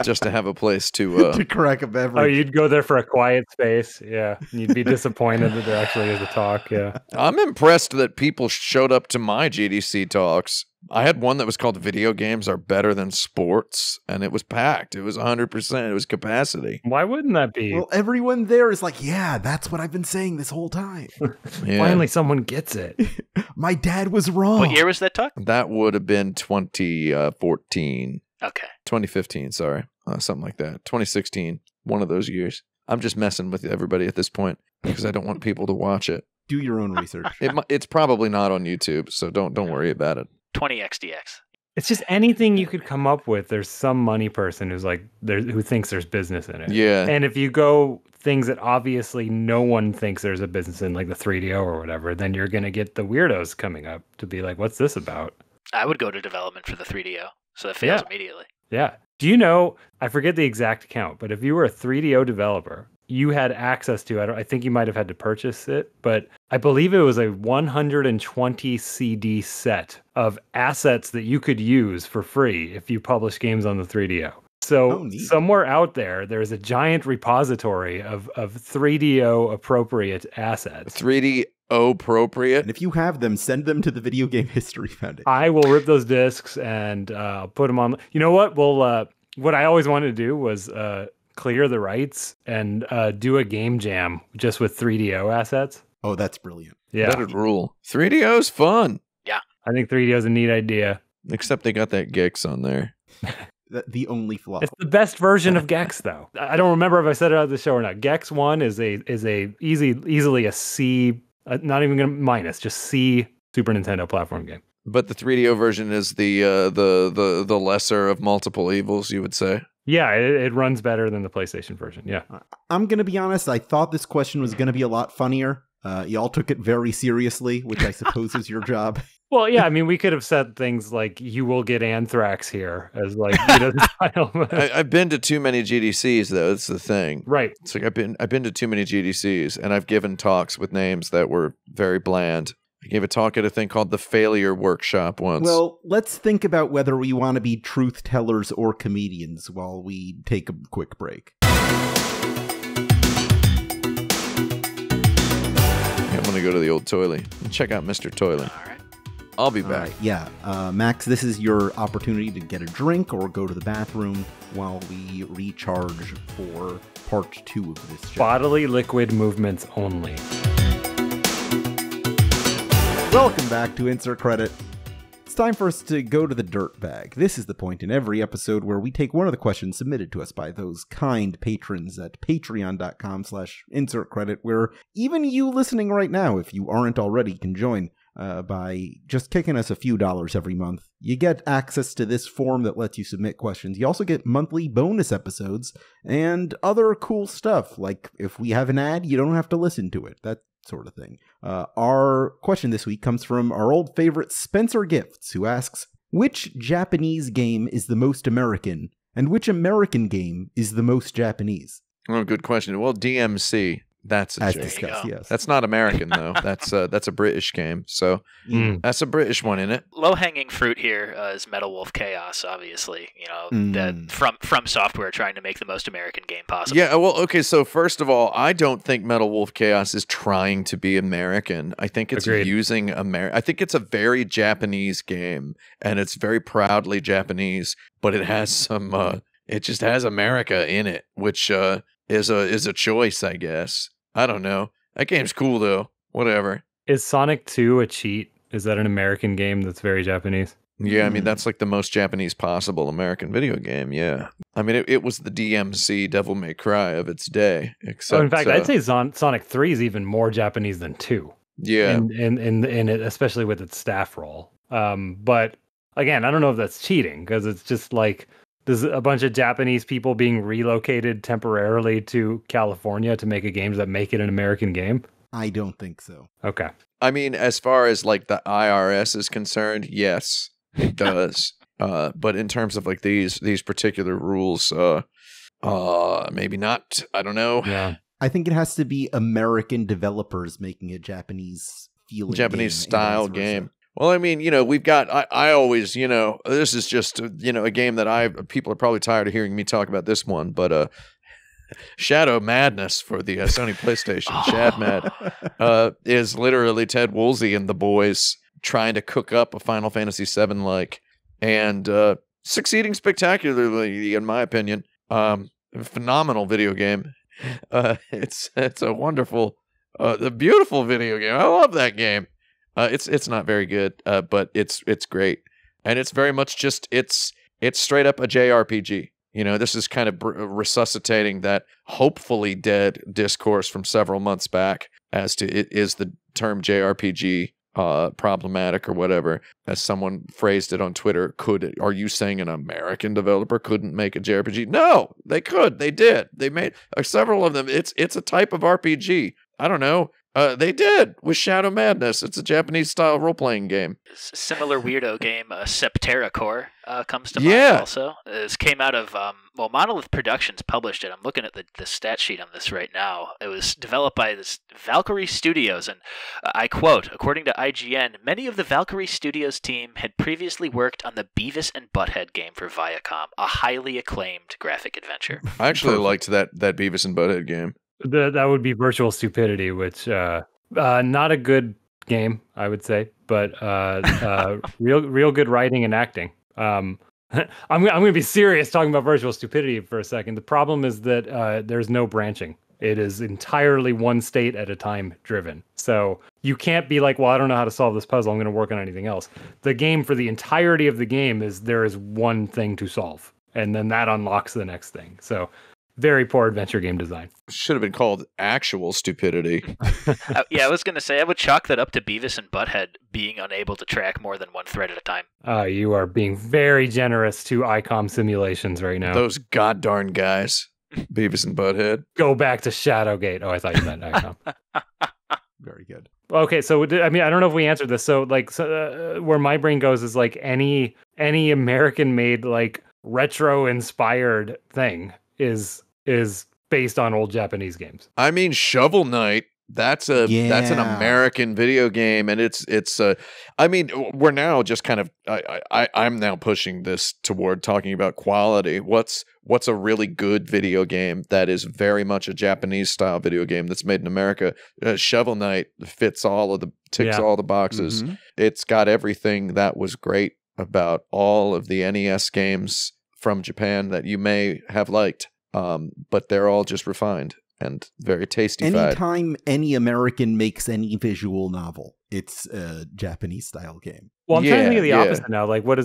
S2: just to have a place to
S1: to crack a beverage.
S3: Oh, you'd go there for a quiet space. Yeah. You'd be disappointed that there actually is a talk. Yeah.
S2: I'm impressed that people showed up to my GDC talks. I had one that was called Video Games Are Better Than Sports, and it was packed. It was 100%. It was capacity.
S3: Why wouldn't that be?
S1: Well, everyone there is like, yeah, that's what I've been saying this whole time.
S2: Yeah.
S3: Finally, someone gets it.
S1: My dad was wrong.
S4: What year was that talk?
S2: That would have been 2014.
S4: Okay.
S2: 2015, sorry. Something like that. 2016. One of those years. I'm just messing with everybody at this point because I don't want people to watch it.
S1: Do your own research.
S2: It's probably not on YouTube, so don't worry about it.
S4: 20xdx.
S3: It's just anything you could come up with. There's some money person who's like, who thinks there's business in it.
S2: Yeah.
S3: And if you go things that obviously no one thinks there's a business in, like the 3DO or whatever, then you're going to get the weirdos coming up to be like, what's this about?
S4: I would go to development for the 3DO, so it fails immediately.
S3: Yeah. Do you know, I forget the exact count, but if you were a 3DO developer, you had access to, I think you might have had to purchase it, but I believe it was a 120 CD set of assets that you could use for free if you publish games on the 3DO. So somewhere out there, there's a giant repository of 3DO appropriate assets.
S2: 3D appropriate.
S1: And if you have them, send them to the Video Game History Foundation.
S3: I will rip those discs and put them on. You know what? Well, what I always wanted to do was clear the rights and do a game jam just with 3DO assets.
S1: Oh, that's brilliant.
S3: Yeah.
S2: That'd rule. 3DO's fun.
S4: Yeah.
S3: I think 3DO's a neat idea.
S2: Except they got that Gex on there.
S1: The only flaw.
S3: It's the best version of Gex, though. I don't remember if I said it on the show or not. Gex 1 is easily a C, not even gonna minus, just C Super Nintendo platform game.
S2: But the 3DO version is the lesser of multiple evils, you would say.
S3: Yeah, it runs better than the PlayStation version. Yeah.
S1: I'm going to be honest. I thought this question was going to be a lot funnier. Y'all took it very seriously, which I suppose is your job.
S3: Well, yeah, I mean, we could have said things like, you will get anthrax here as like, the title.
S2: I've been to too many GDCs, though. That's the thing.
S3: Right.
S2: It's like I've been to too many GDCs, and I've given talks with names that were very bland. I gave a talk at a thing called the Failure Workshop once.
S1: Well, let's think about whether we want to be truth tellers or comedians while we take a quick break.
S2: I'm going to go to the old toilet and check out Mr. Toilet.
S4: All right.
S2: I'll be back.
S1: All right, yeah. Max, this is your opportunity to get a drink or go to the bathroom while we recharge for part 2 of this show.
S3: Bodily liquid movements only.
S1: Welcome back to Insert Credit. It's time for us to go to the dirt bag. This is the point in every episode where we take one of the questions submitted to us by those kind patrons at patreon.com/insertcredit, where even you listening right now, if you aren't already, can join by just kicking us a few dollars every month. You get access to this form that lets you submit questions. You also get monthly bonus episodes and other cool stuff, like if we have an ad, you don't have to listen to it. That sort of thing. Our question this week comes from our old favorite Spencer Gifts, who asks, which Japanese game is the most American, and which American game is the most Japanese?
S2: Oh, good question. Well, DMC. That's a
S1: As
S2: joke.
S1: discussed, yes.
S2: That's not American, though. That's a British game. So that's a British one, isn't it?
S4: Low-hanging fruit here is Metal Wolf Chaos, obviously. You know, that from Software trying to make the most American game possible.
S2: Yeah, well, okay, so first of all, I don't think Metal Wolf Chaos is trying to be American. I think it's using I think it's a very Japanese game, and it's very proudly Japanese, but it has some it just has America in it, which is a choice, I guess. I don't know. That game's cool, though. Whatever.
S3: Is Sonic 2 a cheat? Is that an American game that's very Japanese?
S2: Yeah, I mean, that's like the most Japanese possible American video game, yeah. I mean, it was the DMC Devil May Cry of its day. Except,
S3: in fact, I'd say Sonic 3 is even more Japanese than 2.
S2: Yeah.
S3: In it, especially with its staff role. But, again, I don't know if that's cheating, because it's just like... There's a bunch of Japanese people being relocated temporarily to California to make a game that make it an American game?
S1: I don't think so.
S3: Okay.
S2: I mean, as far as like the IRS is concerned, yes, it does. But in terms of like these particular rules, maybe not. I don't know.
S3: Yeah.
S1: I think it has to be American developers making a Japanese feeling
S2: Japanese style game. Well, I mean, you know, we've got, I always, you know, this is just, you know, a game that people are probably tired of hearing me talk about this one, but Shadow Madness for the Sony PlayStation, Shad Mad, is literally Ted Woolsey and the boys trying to cook up a Final Fantasy VII like, and succeeding spectacularly, in my opinion. Phenomenal video game. It's a wonderful, a beautiful video game. I love that game. It's not very good, but it's great, and it's very much just it's straight up a JRPG. You know, this is kind of resuscitating that hopefully dead discourse from several months back as to is the term JRPG problematic or whatever, as someone phrased it on Twitter. Are you saying an American developer couldn't make a JRPG? No, they could. They did. They made several of them. It's a type of RPG. I don't know. They did with Shadow Madness. It's a Japanese-style role-playing game.
S4: Similar weirdo game, Septerra Core comes to mind also. This came out of, Monolith Productions published it. I'm looking at the stat sheet on this right now. It was developed by this Valkyrie Studios, and I quote, according to IGN, many of the Valkyrie Studios team had previously worked on the Beavis and Butthead game for Viacom, a highly acclaimed graphic adventure.
S2: I actually liked that Beavis and Butthead game.
S3: That would be Virtual Stupidity, which not a good game, I would say, but real good writing and acting. I'm going to be serious talking about Virtual Stupidity for a second. The problem is that there's no branching. It is entirely one state at a time driven. So you can't be like, well, I don't know how to solve this puzzle. I'm going to work on anything else. The game, for the entirety of the game, is there is one thing to solve, and then that unlocks the next thing. So very poor adventure game design.
S2: Should have been called Actual Stupidity.
S4: I was going to say, I would chalk that up to Beavis and Butthead being unable to track more than one thread at a time.
S3: You are being very generous to ICOM simulations right now.
S2: Those goddarn guys. Beavis and Butthead.
S3: Go back to Shadowgate. Oh, I thought you meant ICOM.
S1: Very good.
S3: Okay, so I mean, I don't know if we answered this. So, like, where my brain goes is like any American-made like retro-inspired thing is based on old Japanese games.
S2: I mean, Shovel Knight. That's an American video game, and it's I mean, we're now just kind of I'm now pushing this toward talking about quality. What's a really good video game that is very much a Japanese style video game that's made in America? Shovel Knight ticks all the boxes.
S1: Mm-hmm.
S2: It's got everything that was great about all of the NES games from Japan that you may have liked. But they're all just refined and very tasty.
S1: Anytime any American makes any visual novel, it's a Japanese style game.
S3: Well, I'm trying to think of the opposite now. Like, what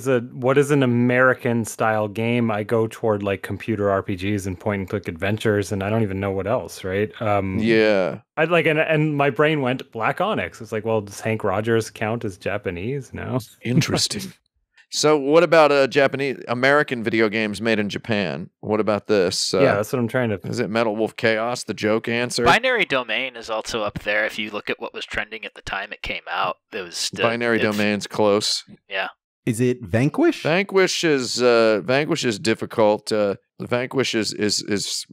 S3: is an American style game? I go toward like computer RPGs and point and click adventures, and I don't even know what else. Right? I like, and my brain went Black Onyx. It's like, well, does Hank Rogers count as Japanese? No.
S2: Interesting. So what about American video games made in Japan? What about this?
S3: Yeah, that's what I'm trying to...
S2: Is it Metal Wolf Chaos, the joke answer?
S4: Binary Domain is also up there. If you look at what was trending at the time it came out, it was...
S2: Binary Domain's close.
S4: Yeah.
S1: Is it Vanquish?
S2: Vanquish is difficult. Vanquish is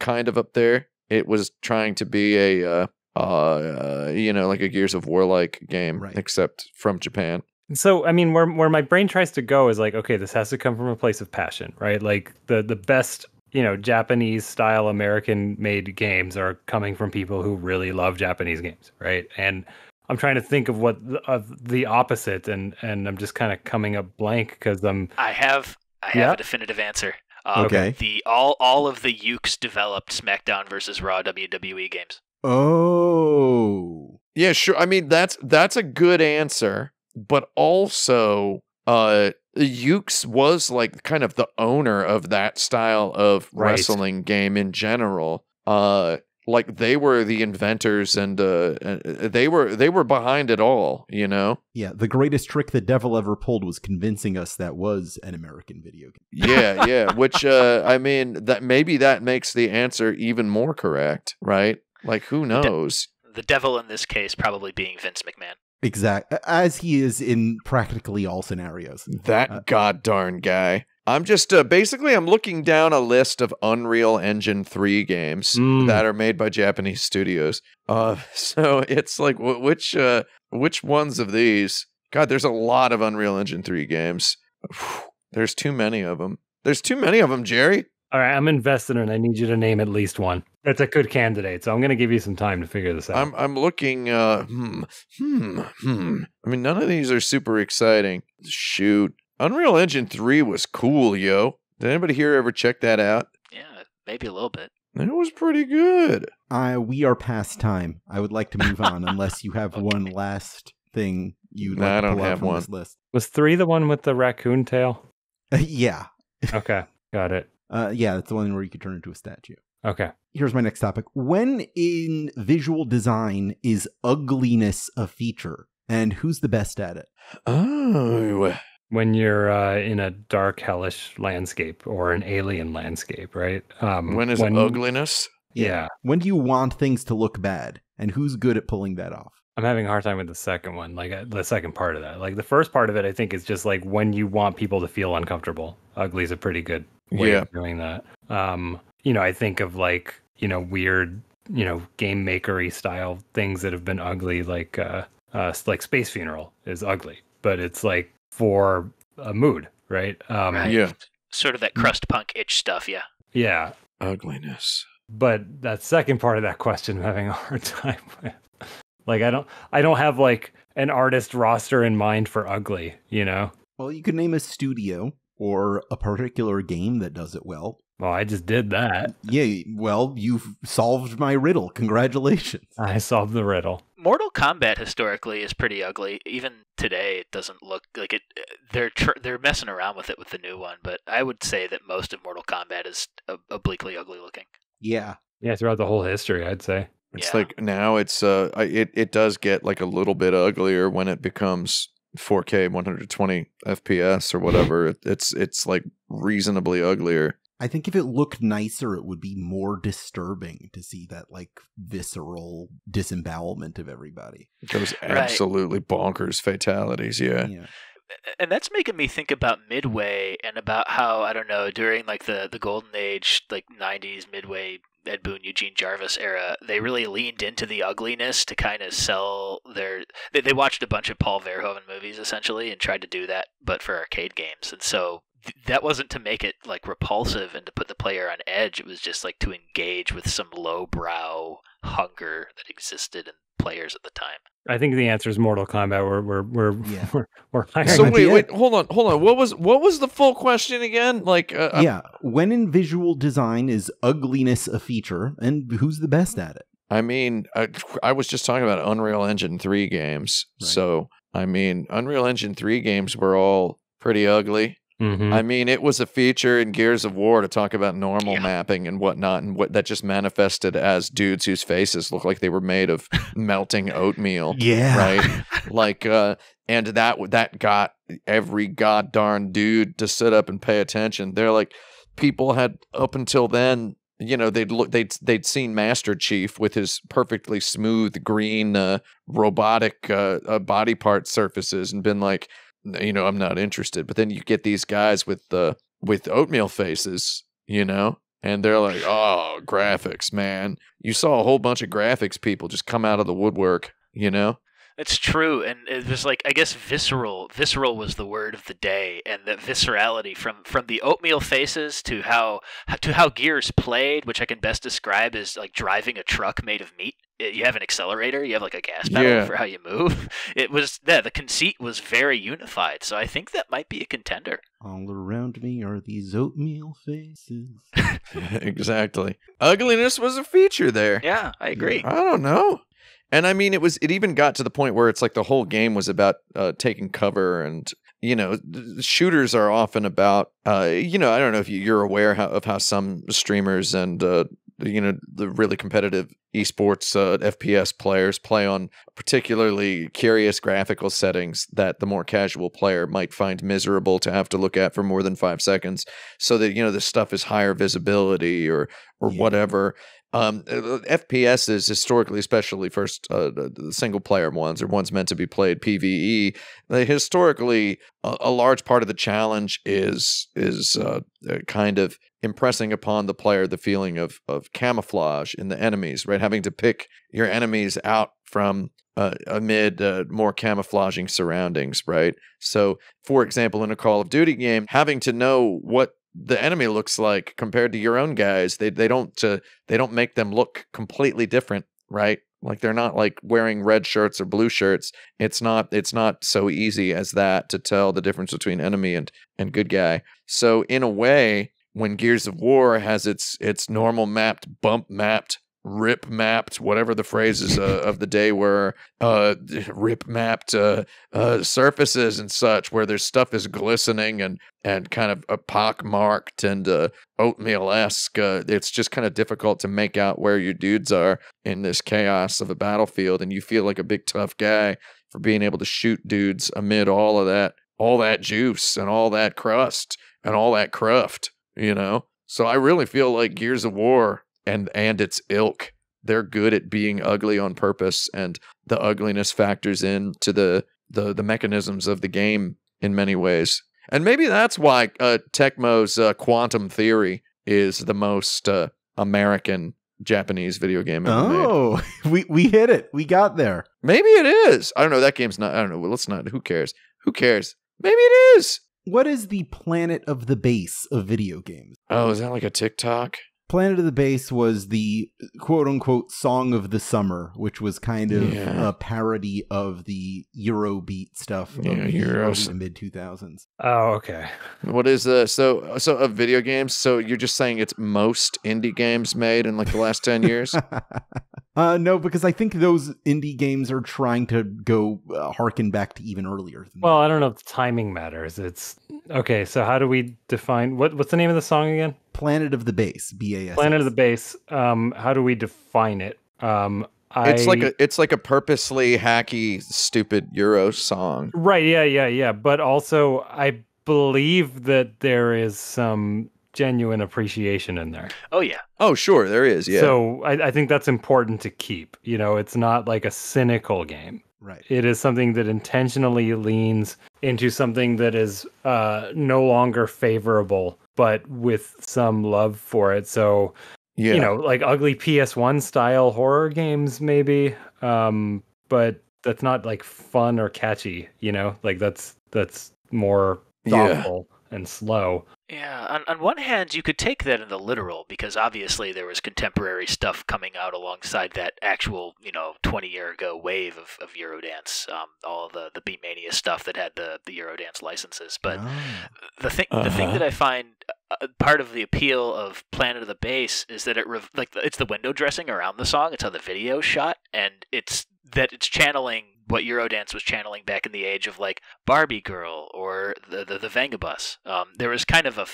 S2: kind of up there. It was trying to be a like a Gears of War-like game, right, except from Japan.
S3: So, I mean, where my brain tries to go is like, okay, this has to come from a place of passion, right? Like the best, Japanese style American made games are coming from people who really love Japanese games, right? And I'm trying to think of the opposite, and I'm just kind of coming up blank because
S4: I have a definitive answer.
S1: Okay.
S4: All of the Ukes developed SmackDown versus Raw WWE games.
S1: Oh.
S2: Yeah, sure. I mean, that's a good answer. But also, Ukes was like kind of the owner of that style of wrestling game in general. Like they were the inventors, and they were behind it all.
S1: Yeah, the greatest trick the devil ever pulled was convincing us that was an American video game.
S2: Yeah. Which I mean, that maybe that makes the answer even more correct, right? Like, who knows?
S4: The devil in this case probably being Vince McMahon.
S1: Exactly, as he is in practically all scenarios.
S2: That goddarn guy. I'm just basically I'm looking down a list of Unreal Engine 3 games that are made by Japanese studios. So it's like which ones of these? God, there's a lot of Unreal Engine 3 games. There's too many of them. Jerry.
S3: All right, I'm invested and I need you to name at least one. That's a good candidate, so I'm going to give you some time to figure this out.
S2: I'm looking, I mean, none of these are super exciting. Shoot. Unreal Engine 3 was cool, yo. Did anybody here ever check that out?
S4: Yeah, maybe a little bit.
S2: It was pretty good.
S1: We are past time. I would like to move on unless you have one last thing you'd like to pull out from this list.
S3: Was 3 the one with the raccoon tail?
S1: Yeah.
S3: Okay, got it.
S1: Yeah, that's the one where you could turn into a statue.
S3: Okay.
S1: Here's my next topic. When in visual design is ugliness a feature? And who's the best at it?
S2: Oh.
S3: When you're in a dark, hellish landscape or an alien landscape, right?
S2: When ugliness?
S3: Yeah.
S1: When do you want things to look bad? and who's good at pulling that off?
S3: I'm having a hard time with the second one, the second part of that. Like the first part of it, I think is just like when you want people to feel uncomfortable. Ugly is a pretty good way of doing that. I think of like, weird, game makery style things that have been ugly, like Space Funeral is ugly, but it's like for a mood, right?
S4: Right.
S2: Yeah.
S4: Sort of that crust punk itch stuff, yeah.
S3: Yeah.
S2: Ugliness.
S3: But that second part of that question, I'm having a hard time with. Like I don't have like an artist roster in mind for ugly,
S1: Well, you could name a studio or a particular game that does it well.
S3: Well, I just did that.
S1: Yeah, well, you've solved my riddle. Congratulations.
S3: I solved the riddle.
S4: Mortal Kombat historically is pretty ugly. Even today, it doesn't look like it. They're messing around with it with the new one, but I would say that most of Mortal Kombat is obliquely ugly looking.
S1: Yeah.
S3: Yeah, throughout the whole history, I'd say.
S2: It's like now it's it does get like a little bit uglier when it becomes 4K 120 FPS or whatever. It's like reasonably uglier.
S1: I think if it looked nicer, it would be more disturbing to see that like visceral disembowelment of everybody.
S2: Those absolutely bonkers fatalities, yeah.
S4: And that's making me think about Midway and about how, I don't know, during like the golden age, like 90s Midway, Ed Boon, Eugene Jarvis era, they really leaned into the ugliness to kind of sell their... They watched a bunch of Paul Verhoeven movies, essentially, and tried to do that, but for arcade games. And so that wasn't to make it like repulsive and to put the player on edge. It was just like to engage with some lowbrow hunger that existed in players at the time.
S3: I think the answer is Mortal Kombat. We're hiring.
S2: So wait, hold on. What was the full question again? Like,
S1: when in visual design is ugliness a feature, and who's the best at it?
S2: I mean, I was just talking about Unreal Engine 3 games. Right. So, I mean, Unreal Engine 3 games were all pretty ugly.
S3: Mm-hmm.
S2: I mean, it was a feature in Gears of War to talk about normal mapping and whatnot, and what that just manifested as dudes whose faces look like they were made of melting oatmeal.
S1: Yeah.
S2: Right? Like, and that got every goddarn dude to sit up and pay attention. They're like, people had up until then, they'd seen Master Chief with his perfectly smooth green robotic body part surfaces and been like, I'm not interested. But then you get these guys with oatmeal faces, and they're like, oh, graphics, man. You saw a whole bunch of graphics people just come out of the woodwork,
S4: It's true, and it was like, I guess visceral was the word of the day, and that viscerality from the oatmeal faces to how Gears played, which I can best describe as like driving a truck made of meat. You have an accelerator, you have like a gas pedal for how you move. It was the conceit was very unified, so I think that might be a contender.
S1: All around me are these oatmeal faces.
S2: Exactly. Ugliness was a feature there.
S4: Yeah, I agree.
S2: I don't know. And I mean, it even got to the point where it's like the whole game was about taking cover, and shooters are often about I don't know if you're aware of how some streamers and the really competitive esports FPS players play on particularly curious graphical settings that the more casual player might find miserable to have to look at for more than 5 seconds, so that this stuff is higher visibility or whatever. FPS is historically, especially first the single player ones, or ones meant to be played PvE. Historically, a large part of the challenge is kind of impressing upon the player the feeling of camouflage in the enemies, right? Having to pick your enemies out from amid more camouflaging surroundings, right? So, for example, in a Call of Duty game, having to know what the enemy looks like compared to your own guys, they don't make them look completely different, right? Like they're not like wearing red shirts or blue shirts. It's not so easy as that to tell the difference between enemy and good guy. So in a way, when Gears of War has its normal mapped, bump mapped, rip mapped, whatever the phrases of the day were, rip mapped surfaces and such, where their stuff is glistening and kind of pock-marked and oatmeal-esque, it's just kind of difficult to make out where your dudes are in this chaos of a battlefield, and you feel like a big tough guy for being able to shoot dudes amid all that juice and all that crust and all that cruft, So I really feel like Gears of War and its ilk they're good at being ugly on purpose, and the ugliness factors into the mechanisms of the game in many ways. And maybe that's why Tecmo's Quantum Theory is the most American Japanese video game ever made.
S1: Oh, we hit it. We got there.
S2: Maybe it is. I don't know. That game's not. I don't know. Let's not. Who cares? Who cares? Maybe it is.
S1: What is the Planet of the Bass of video games?
S2: Oh, is that like a TikTok?
S1: Planet of the Bass was the quote-unquote song of the summer, which was kind of a parody of the Eurobeat stuff of the mid-2000s.
S3: Oh, okay.
S2: What is so of video games? So you're just saying it's most indie games made in like the last 10 years?
S1: No, because I think those indie games are trying to go harken back to even earlier than
S3: Well, I don't know if the timing matters. It's okay. So how do we define what's the name of the song again?
S1: Planet of the Bass, BASS.
S3: Planet of the Bass. How do we define it?
S2: It's like a purposely hacky, stupid Euro song.
S3: Right. Yeah. But also, I believe that there is some genuine appreciation in there.
S4: Oh, yeah.
S2: Oh, sure. There is. Yeah.
S3: So I think that's important to keep. You know, it's not like a cynical game.
S1: Right.
S3: It is something that intentionally leans into something that is no longer favorable, but with some love for it. So, you know, like ugly PS1 style horror games, maybe. But that's not like fun or catchy, you know, like that's more thoughtful and slow.
S4: Yeah, on one hand, you could take that in the literal, because obviously there was contemporary stuff coming out alongside that actual, 20-year ago wave of Eurodance, all of the Beatmania stuff that had the Eurodance licenses. But the thing that I find part of the appeal of Planet of the Bass is that it's the window dressing around the song. It's how the video's shot, and it's channeling what Eurodance was channeling back in the age of like Barbie Girl or the Vangabus. There was kind of a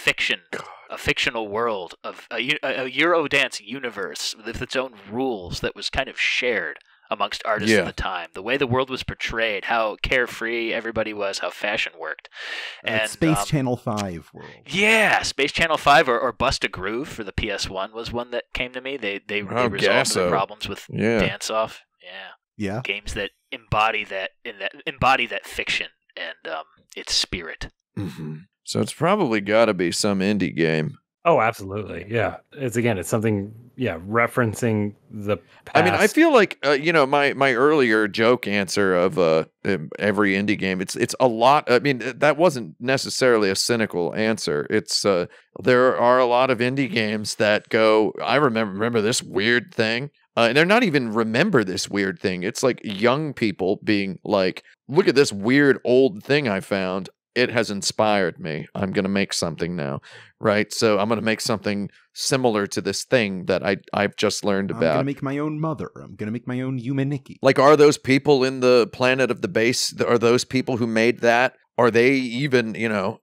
S4: fictional world of a Eurodance universe with its own rules that was kind of shared amongst artists of the time. The way the world was portrayed, how carefree everybody was, how fashion worked. And
S1: Space Channel 5 world.
S4: Yeah, Space Channel 5 or Bust a Groove for the PS1 was one that came to me. They resolved the problems with Dance Off. Yeah. Games that embody that fiction and its spirit.
S2: Mm-hmm. So it's probably got to be some indie game.
S3: Oh, absolutely. Yeah. It's something, referencing the past.
S2: I mean, I feel like, my earlier joke answer of every indie game, it's a lot. I mean, that wasn't necessarily a cynical answer. It's there are a lot of indie games that go, I remember this weird thing. And they're not even remember this weird thing. It's like young people being like, look at this weird old thing I found. It has inspired me. I'm going to make something now, right? So I'm going to make something similar to this thing that I've just learned about.
S1: I'm going to make my own mother. I'm going to make my own Yumeniki.
S2: Like, are those people in the Planet of the Bass, are those people who made that, are they even,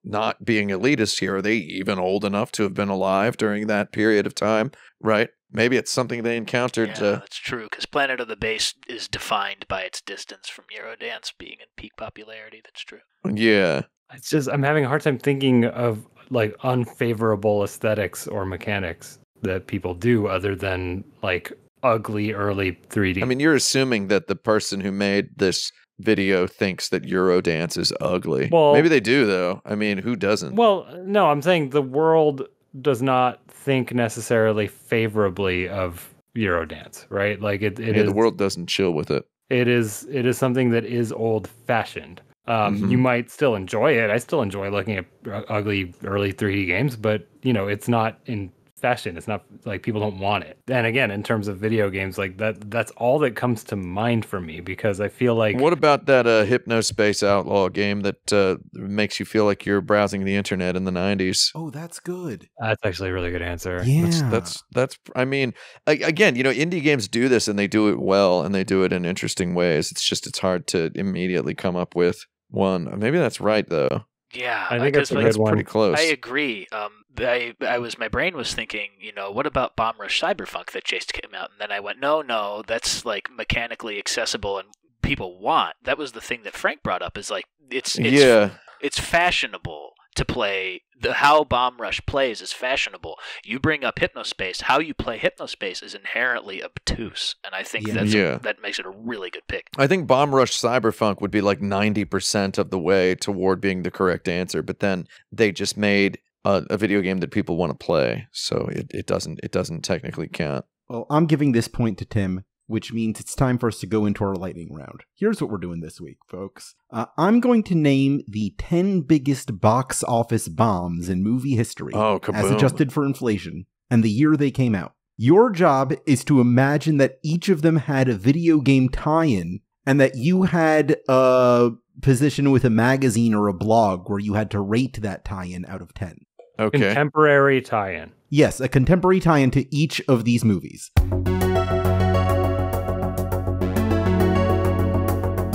S2: not being elitist here, are they even old enough to have been alive during that period of time, right? Maybe it's something they encountered.
S4: Yeah, that's true, because Planet of the Bass is defined by its distance from Eurodance being in peak popularity. That's true.
S2: Yeah.
S3: It's just, I'm having a hard time thinking of like unfavorable aesthetics or mechanics that people do other than like ugly early 3D.
S2: I mean, you're assuming that the person who made this video thinks that Eurodance is ugly. Well, maybe they do, though. I mean, who doesn't?
S3: Well, no, I'm saying the world does not think necessarily favorably of Eurodance, right? Like
S2: the world doesn't chill with it.
S3: It is something that is old fashioned. You might still enjoy it. I still enjoy looking at ugly early 3D games, but it's not in fashion. It's not like people don't want it. And again, in terms of video games, like that's all that comes to mind for me, because I feel like,
S2: what about that Hypnospace Outlaw game that makes you feel like you're browsing the internet in the 90s?
S1: Oh, that's good.
S3: That's actually a really good answer.
S1: Yeah.
S2: That's I mean, again, indie games do this and they do it well and they do it in interesting ways. It's hard to immediately come up with one. Maybe that's right, though.
S4: Yeah,
S3: I think that's a good one.
S2: Pretty close.
S4: I agree. My brain was thinking, what about Bomb Rush Cyberpunk that just came out? And then I went, no, that's like mechanically accessible and people want. That was the thing that Frank brought up, is like it's fashionable to play. How Bomb Rush plays is fashionable. You bring up Hypnospace. How you play Hypnospace is inherently obtuse, and I think that makes it a really good pick.
S2: I think Bomb Rush Cyberpunk would be like 90% of the way toward being the correct answer, but then they just made a video game that people want to play, so it doesn't technically count.
S1: Well, I'm giving this point to Tim, which means it's time for us to go into our lightning round. Here's what we're doing this week, folks. I'm going to name the 10 biggest box office bombs in movie history, as adjusted for inflation, and the year they came out. Your job is to imagine that each of them had a video game tie-in, and that you had a position with a magazine or a blog where you had to rate that tie-in out of 10.
S2: Okay.
S3: Contemporary tie-in.
S1: Yes, a contemporary tie-in to each of these movies.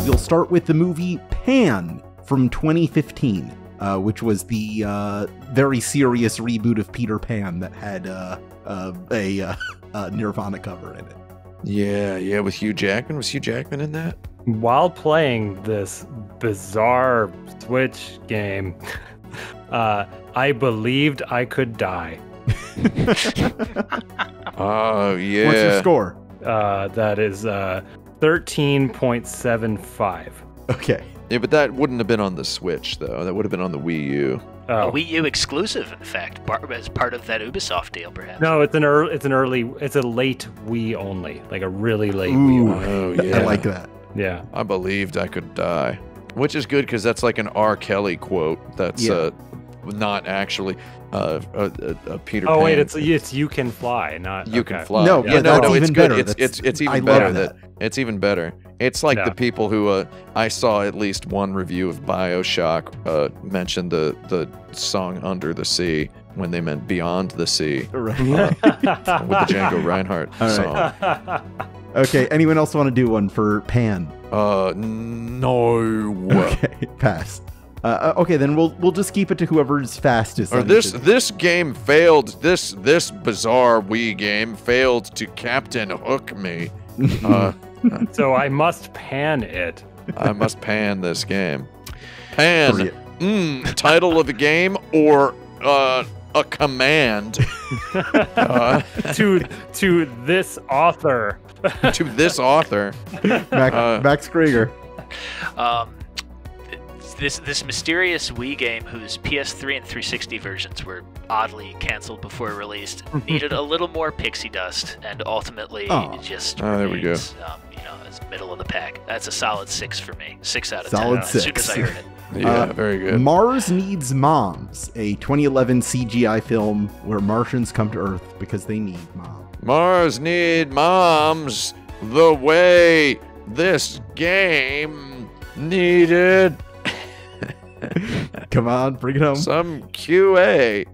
S1: We'll start with the movie Pan from 2015, which was the very serious reboot of Peter Pan that had a Nirvana cover in it.
S2: Yeah, with Hugh Jackman. Was Hugh Jackman in that?
S3: While playing this bizarre Switch game, I believed I could die.
S2: Oh, yeah.
S1: What's your score?
S3: That is 13.75.
S1: Okay.
S2: Yeah, but that wouldn't have been on the Switch, though. That would have been on the Wii U.
S3: Oh.
S4: A Wii U exclusive, in fact, as part of that Ubisoft deal, perhaps.
S3: No, it's a late Wii only, like a really late Wii only.
S2: Oh, yeah.
S1: I like that.
S3: Yeah.
S2: I believed I could die. Which is good, because that's like an R. Kelly quote. That's not actually a Peter Pan.
S3: Oh, wait, it's You Can Fly, not...
S2: You Can Fly.
S1: No,
S2: yeah,
S1: that's
S2: no,
S1: even
S2: it's
S1: better.
S2: good. It's even
S1: I
S2: better.
S1: love that.
S2: It's even better. It's like the people who I saw at least one review of BioShock mention the song Under the Sea when they meant Beyond the Sea
S1: Right.
S2: with the Django Reinhardt song.
S1: Okay, anyone else want to do one for Pan?
S2: No.
S1: Okay, pass. Okay, then we'll just keep it to whoever's fastest.
S2: Or this game failed. This bizarre Wii game failed to Captain Hook me.
S3: So I must pan it.
S2: I must pan this game. Pan. Title of the game or a command.
S3: To this author.
S2: To this author.
S1: Max Krieger.
S4: This mysterious Wii game, whose PS3 and 360 versions were oddly canceled before released, needed a little more pixie dust, and ultimately it just
S2: there we go.
S4: remains, as middle of the pack. That's a solid 6 for me. 6 out of 10.
S1: Solid
S4: As soon
S1: 6.
S4: as I heard it.
S2: Yeah, very good.
S1: Mars Needs Moms, a 2011 CGI film where Martians come to Earth because they need moms.
S2: Mars need moms the way this game needed
S1: Come on, bring it home.
S2: some QA.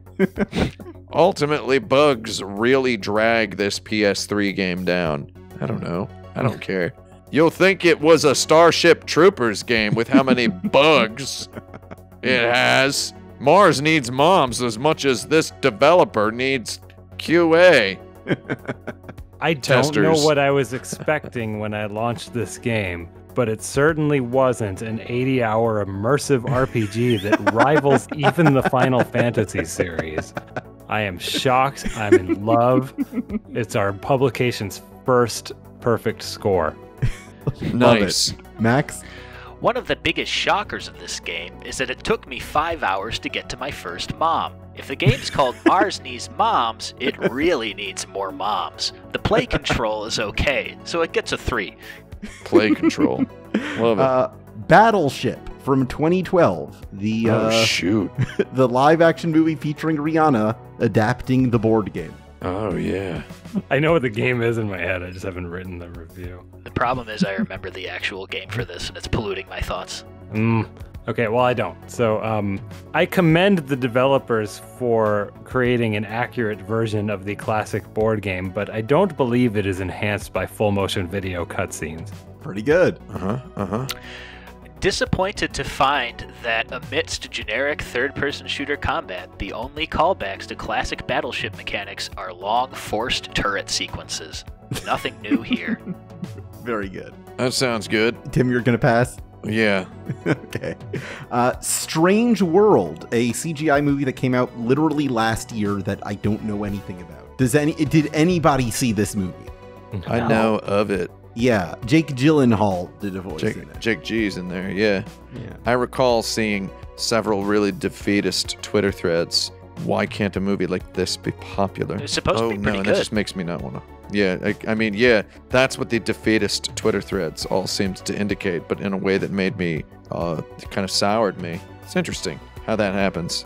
S2: Ultimately, bugs really drag this PS3 game down. I don't know. I don't care. You'll think it was a Starship Troopers game with how many bugs it has. Mars needs moms as much as this developer needs QA.
S3: I don't know what I was expecting when I launched this game, but it certainly wasn't an 80-hour immersive RPG that rivals even the Final Fantasy series. I am shocked. I'm in love. It's our publication's first perfect score.
S2: Nice.
S1: Max?
S4: One of the biggest shockers of this game is that it took me 5 hours to get to my first mom. If the game's called Mars Needs Moms, it really needs more moms. The play control is okay, so it gets a 3.
S2: Play control. Love it.
S1: Battleship from 2012.
S2: Shoot.
S1: The live-action movie featuring Rihanna adapting the board game.
S2: Oh, yeah.
S3: I know what the game is in my head, I just haven't written the review.
S4: The problem is I remember the actual game for this, and it's polluting my thoughts.
S3: Okay, well, I don't. So, I commend the developers for creating an accurate version of the classic board game, but I don't believe it is enhanced by full-motion video cutscenes.
S1: Pretty good.
S4: Disappointed to find that amidst generic third-person shooter combat, the only callbacks to classic battleship mechanics are long, forced turret sequences. Nothing new here.
S1: Very good.
S2: That sounds good.
S1: Tim, you're going to pass?
S2: Yeah.
S1: Okay. Strange World, a CGI movie that came out literally last year that I don't know anything about. Did anybody see this movie?
S2: I know of it.
S1: Yeah, Jake Gyllenhaal did a voice in it.
S2: Jake G's in there, yeah.
S1: Yeah.
S2: I recall seeing several really defeatist Twitter threads. Why can't a movie like this be popular?
S4: It's supposed to be pretty
S2: and
S4: good.
S2: that just makes me not want to. Yeah, I mean, yeah, that's what the defeatist Twitter threads all seemed to indicate, but in a way that made me, kind of soured me. It's interesting how that happens.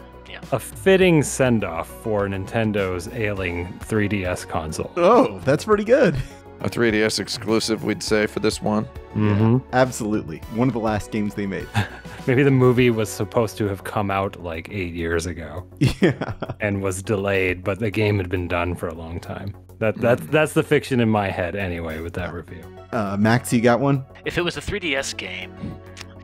S3: A fitting send-off for Nintendo's ailing 3DS console.
S1: Oh, that's pretty good.
S2: A 3DS exclusive, we'd say, for this one.
S3: Mm-hmm.
S1: Absolutely. One of the last games they made.
S3: Maybe the movie was supposed to have come out like 8 years ago.
S1: Yeah.
S3: And was delayed, but the game had been done for a long time. That's the fiction in my head anyway with that review.
S1: Max, you got one?
S4: If it was a 3DS game,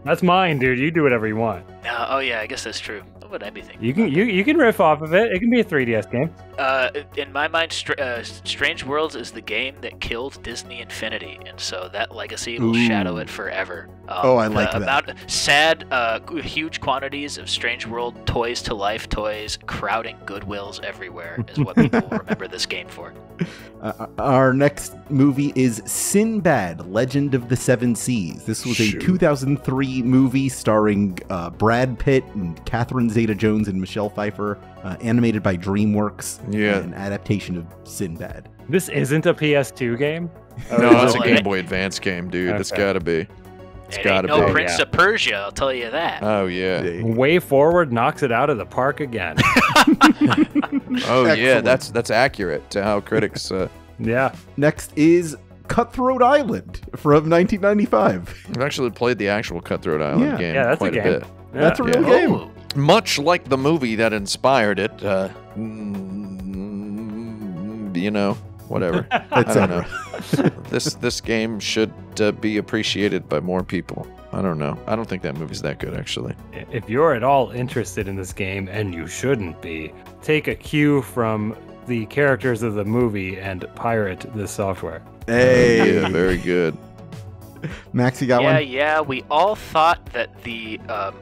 S3: That's mine, dude. You do whatever you want.
S4: oh yeah, I guess that's true. What would I be thinking?
S3: You can riff off of it. It can be a 3DS game.
S4: In my mind, Strange Worlds is the game that killed Disney Infinity, and so that legacy will shadow it forever.
S1: I like that.
S4: About sad, huge quantities of Strange World toys to life toys crowding Goodwills everywhere is what people will remember this game for.
S1: Our next movie is Sinbad, Legend of the Seven Seas. This was a 2003 movie starring Brad Pitt and Catherine Zeta-Jones and Michelle Pfeiffer, animated by DreamWorks.
S2: Yeah.
S1: An adaptation of Sinbad.
S3: This isn't a PS2 game?
S2: No, it's a
S4: well,
S2: Game Boy Advance game, dude.
S3: Okay.
S2: It's gotta be. It's
S4: It
S2: gotta
S4: ain't no
S2: be.
S4: Prince of Persia, I'll tell you that.
S2: Oh, yeah.
S3: Way Forward knocks it out of the park again.
S2: Oh, yeah,
S1: Excellent.
S2: that's accurate to how critics...
S3: Yeah.
S1: Next is Cutthroat Island from 1995.
S2: I've actually played the actual Cutthroat Island
S1: Yeah.
S2: game
S3: Yeah, that's a
S2: quite
S3: game.
S2: bit.
S3: Yeah.
S1: That's a real
S2: Yeah.
S1: game.
S4: Oh,
S2: Much like the movie that inspired it, you know, whatever. I don't know. This game should be appreciated by more people. I don't know. I don't think that movie's that good, actually.
S3: If you're at all interested in this game, and you shouldn't be, take a cue from the characters of the movie and pirate this software.
S1: Hey.
S2: Yeah, very good.
S1: Max, you got one?
S4: yeah. We all thought that the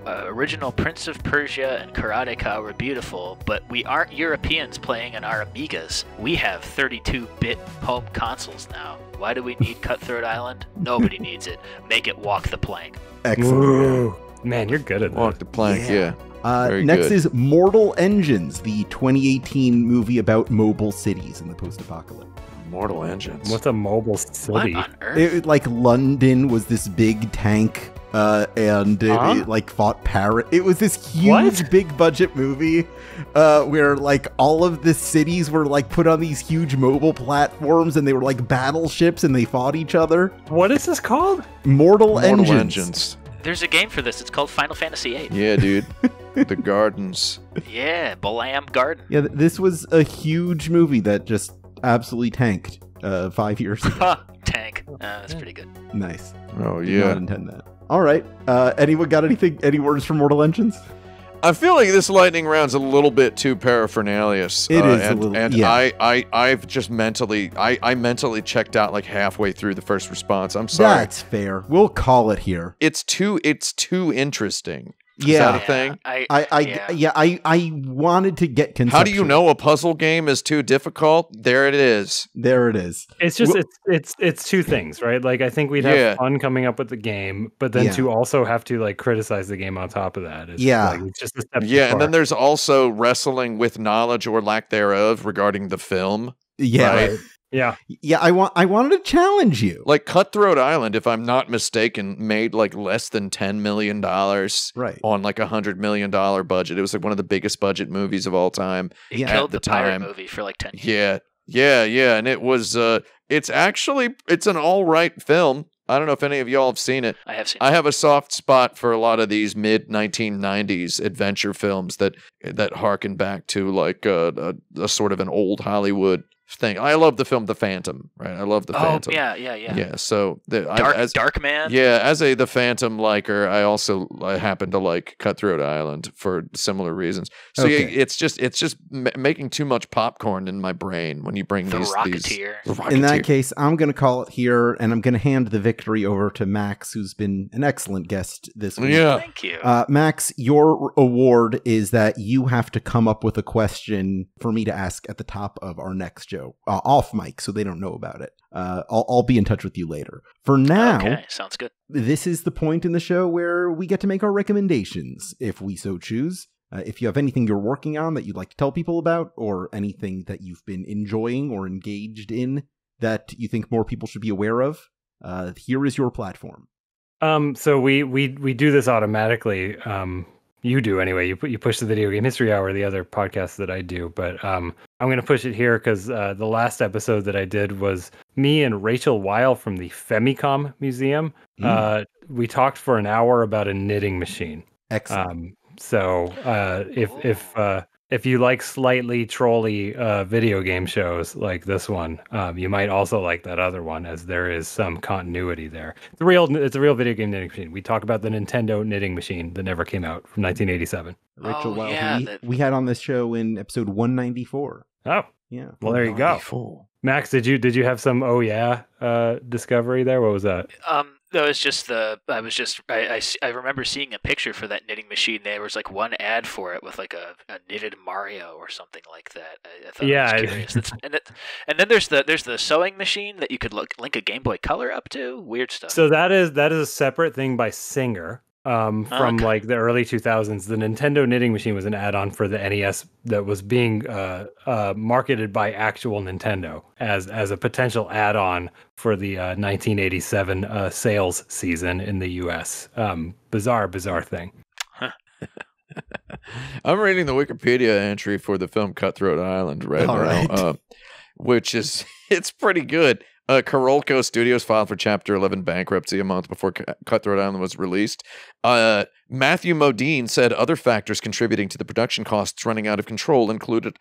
S4: original Prince of Persia and Karateka were beautiful, but we aren't Europeans playing on our Amigas. We have 32-bit home consoles now. Why do we need Cutthroat Island? Nobody needs it. Make it walk the plank.
S1: Excellent.
S3: Ooh. Man, you're good at
S2: Walk
S3: that.
S2: the plank,
S1: Yeah.
S2: yeah. Very
S1: Next
S2: good.
S1: is Mortal Engines, the 2018 movie about mobile cities in the post-apocalypse.
S2: Mortal Engines.
S3: What's a mobile
S4: What
S3: city?
S4: on earth?
S1: It, like London was this big tank, and it like fought Paris. It was this huge,
S3: What?
S1: big budget movie, where like all of the cities were like put on these huge mobile platforms, and they were like battleships, and they fought each other.
S3: What is this called?
S1: Mortal
S2: Mortal
S1: Engines.
S2: Engines.
S4: There's a game for this. It's called Final Fantasy VIII.
S2: Yeah, dude. The Gardens.
S4: Yeah, Balam Garden.
S1: Yeah, this was a huge movie that just absolutely tanked 5 years ago.
S4: Huh, tank. That's pretty good.
S1: Nice.
S2: Oh,
S1: Did
S2: yeah.
S1: not intend that. All right. Anyone got anything? Any words for Mortal Engines?
S2: I feel like this lightning round's a little bit too paraphernalious.
S1: It is a
S2: and,
S1: little-
S2: and
S1: yeah.
S2: I've just mentally checked out like halfway through the first response. I'm sorry.
S1: That's fair. We'll call it here.
S2: It's too interesting.
S1: Yeah.
S2: Is that a thing?
S1: I wanted to get conceptual.
S2: How do you know a puzzle game is too difficult? There it is.
S1: There it is.
S3: It's just
S1: Well-
S3: it's two things, right? Like I think we'd have
S2: Yeah.
S3: fun coming up with the game, but then
S1: Yeah.
S3: to also have to like criticize the game on top of that. It's
S1: Yeah.
S3: like, it's just a step.
S2: Yeah,
S3: too
S2: and then
S3: far.
S2: there's also wrestling with knowledge or lack thereof regarding the film.
S1: Yeah.
S2: Right.
S3: Yeah.
S1: Yeah, I wanted to challenge you.
S2: Like Cutthroat Island, if I'm not mistaken, made like less than $10 million
S1: Right.
S2: on like $100 million budget. It was like one of the biggest budget movies of all time.
S4: It
S1: Yeah,
S4: killed
S2: at the
S4: the pirate
S2: time.
S4: movie for like 10 years.
S2: Yeah, and it was it's an all right film. I don't know if any of y'all have seen it.
S4: I have seen
S2: I have a soft spot for a lot of these mid 1990s adventure films that harken back to like a sort of an old Hollywood thing. I love the film The Phantom, right? I love The Phantom.
S4: Yeah.
S2: Yeah, so
S4: Dark Man.
S2: Yeah, as The Phantom liker, I happen to like Cutthroat Island for similar reasons. So
S1: Okay.
S2: yeah, it's just making too much popcorn in my brain when you bring
S4: The
S2: these.
S4: Rocketeer.
S2: The Rocketeer.
S1: In that case, I'm going to call it here, and I'm going to hand the victory over to Max, who's been an excellent guest this week.
S2: Yeah.
S4: Thank you.
S1: Max, your award is that you have to come up with a question for me to ask at the top of our next show, off mic, so they don't know about it. I'll be in touch with you later. For now,
S4: Okay, sounds good.
S1: this is the point in the show where we get to make our recommendations, if we so choose. If you have anything you're working on that you'd like to tell people about, or anything that you've been enjoying or engaged in that you think more people should be aware of, here is your platform.
S3: So we do this automatically. You do anyway. You push the Video Game History Hour, the other podcast that I do. But I'm going to push it here because the last episode that I did was me and Rachel Weil from the Femicom Museum. We talked for an hour about a knitting machine.
S1: Excellent.
S3: So if you like slightly trolly video game shows like this one, you might also like that other one, as there is some continuity there. It's a real video game knitting machine. We talk about the Nintendo knitting machine that never came out from 1987.
S1: Rachel Weil,
S4: yeah,
S1: we had on this show in episode 194.
S3: Oh,
S1: Yeah.
S3: well, there you go. Max, did you have some discovery there? What was that?
S4: No, it's just I remember seeing a picture for that knitting machine. There was like one ad for it with like a knitted Mario or something like that. I thought it was curious. And then there's the sewing machine that you could link a Game Boy Color up to. Weird stuff.
S3: So that is a separate thing by Singer. From
S4: Okay.
S3: like the early 2000s. The Nintendo knitting machine was an add-on for the NES that was being marketed by actual Nintendo as a potential add-on for the 1987 sales season in the US. Bizarre thing.
S2: I'm reading the Wikipedia entry for the film Cutthroat Island right
S1: All
S2: now,
S1: right.
S2: which is it's pretty good. Carolco Studios filed for Chapter 11 bankruptcy a month before Cutthroat Island was released. Matthew Modine said other factors contributing to the production costs running out of control included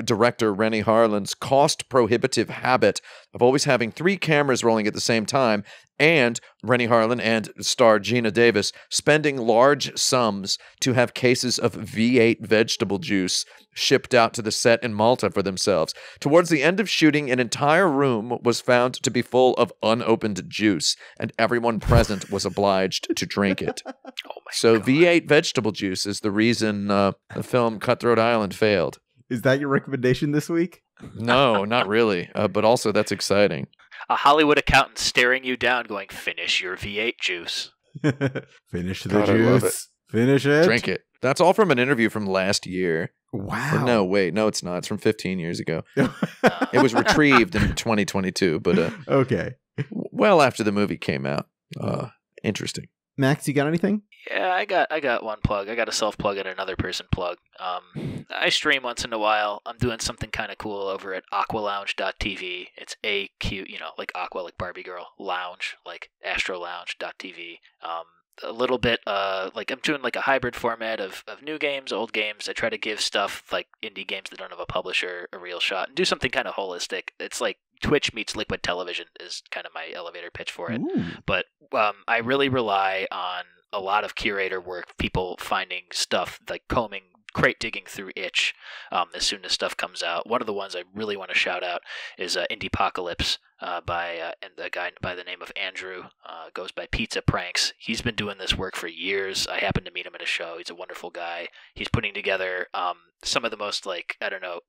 S2: director Rennie Harlin's cost-prohibitive habit of always having 3 cameras rolling at the same time, and Rennie Harlin and star Gina Davis spending large sums to have cases of V8 vegetable juice shipped out to the set in Malta for themselves. Towards the end of shooting, an entire room was found to be full of unopened juice, and everyone present was obliged to drink it.
S4: Oh my
S2: So
S4: God.
S2: V8 vegetable juice is the reason the film Cutthroat Island failed.
S1: Is that your recommendation this week?
S2: No, not really. But also, that's exciting.
S4: A Hollywood accountant staring you down, going, "Finish your V8 juice."
S1: Finish the
S2: God, I love
S1: juice. Finish it.
S2: Drink it. That's all from an interview from last year.
S1: Wow.
S2: Or no, wait. No, it's not. It's from 15 years ago. It was retrieved in 2022, but
S1: Okay.
S2: well after the movie came out. Interesting.
S1: Max, you got anything?
S4: Yeah, I got one plug. I got a self plug and another person plug. I stream once in a while. I'm doing something kind of cool over at aqualounge.tv. It's AQ, like Aqua, like Barbie Girl, Lounge, like astrolounge.tv. A little bit, like I'm doing like a hybrid format of new games, old games. I try to give stuff like indie games that don't have a publisher a real shot and do something kind of holistic. It's like Twitch meets Liquid Television is kind of my elevator pitch for it.
S1: Ooh.
S4: But I really rely on a lot of curator work, people finding stuff, like combing, crate digging through itch as soon as stuff comes out. One of the ones I really want to shout out is Indiepocalypse by and a guy by the name of Andrew, goes by Pizza Pranks. He's been doing this work for years. I happened to meet him at a show. He's a wonderful guy. He's putting together some of the most,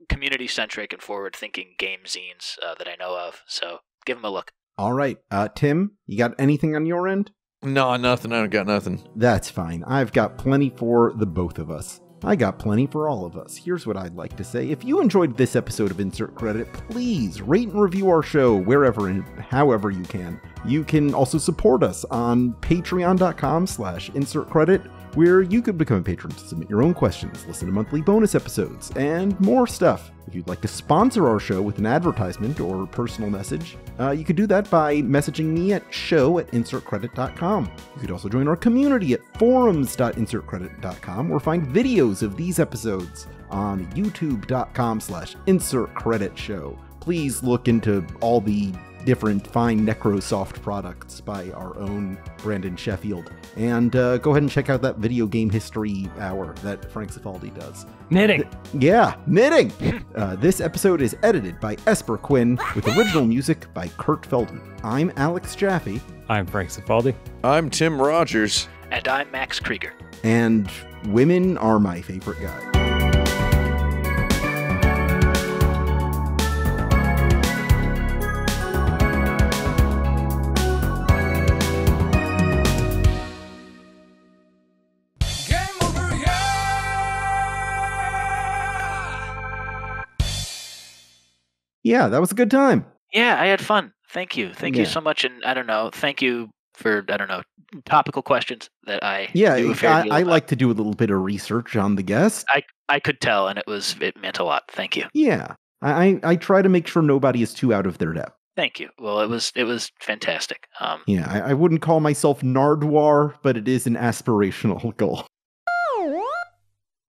S4: community-centric and forward-thinking game zines that I know of. So give him a look.
S1: All right. Tim, you got anything on your end?
S2: No, nothing. I don't got nothing.
S1: That's fine. I've got plenty for the both of us. I got plenty for all of us. Here's what I'd like to say. If you enjoyed this episode of Insert Credit, please rate and review our show wherever and however you can. You can also support us on patreon.com/insertcredit, where you could become a patron to submit your own questions, listen to monthly bonus episodes, and more stuff. If you'd like to sponsor our show with an advertisement or personal message, you could do that by messaging me at show@insertcredit.com. You could also join our community at forums.insertcredit.com or find videos of these episodes on youtube.com/insertcreditshow. please look into all the different fine Necrosoft products by our own Brandon Sheffield. And go ahead and check out that video game history hour that Frank Cifaldi does.
S3: Knitting.
S1: Knitting! This episode is edited by Esper Quinn, with original music by Kurt Feldman. I'm Alex Jaffe.
S3: I'm Frank Cifaldi.
S2: I'm Tim Rogers.
S4: And I'm Max Krieger.
S1: And women are my favorite guy. Yeah, that was a good time.
S4: Yeah, I had fun. Thank you. Thank you so much. And I don't know, thank you for, topical questions that I
S1: Yeah,
S4: do a fair deal
S1: I
S4: about.
S1: like to do a little bit of research on the guest.
S4: I could tell, and it meant a lot. Thank you.
S1: Yeah, I try to make sure nobody is too out of their depth.
S4: Thank you. Well, it was fantastic.
S1: Yeah, I wouldn't call myself Nardwar, but it is an aspirational goal.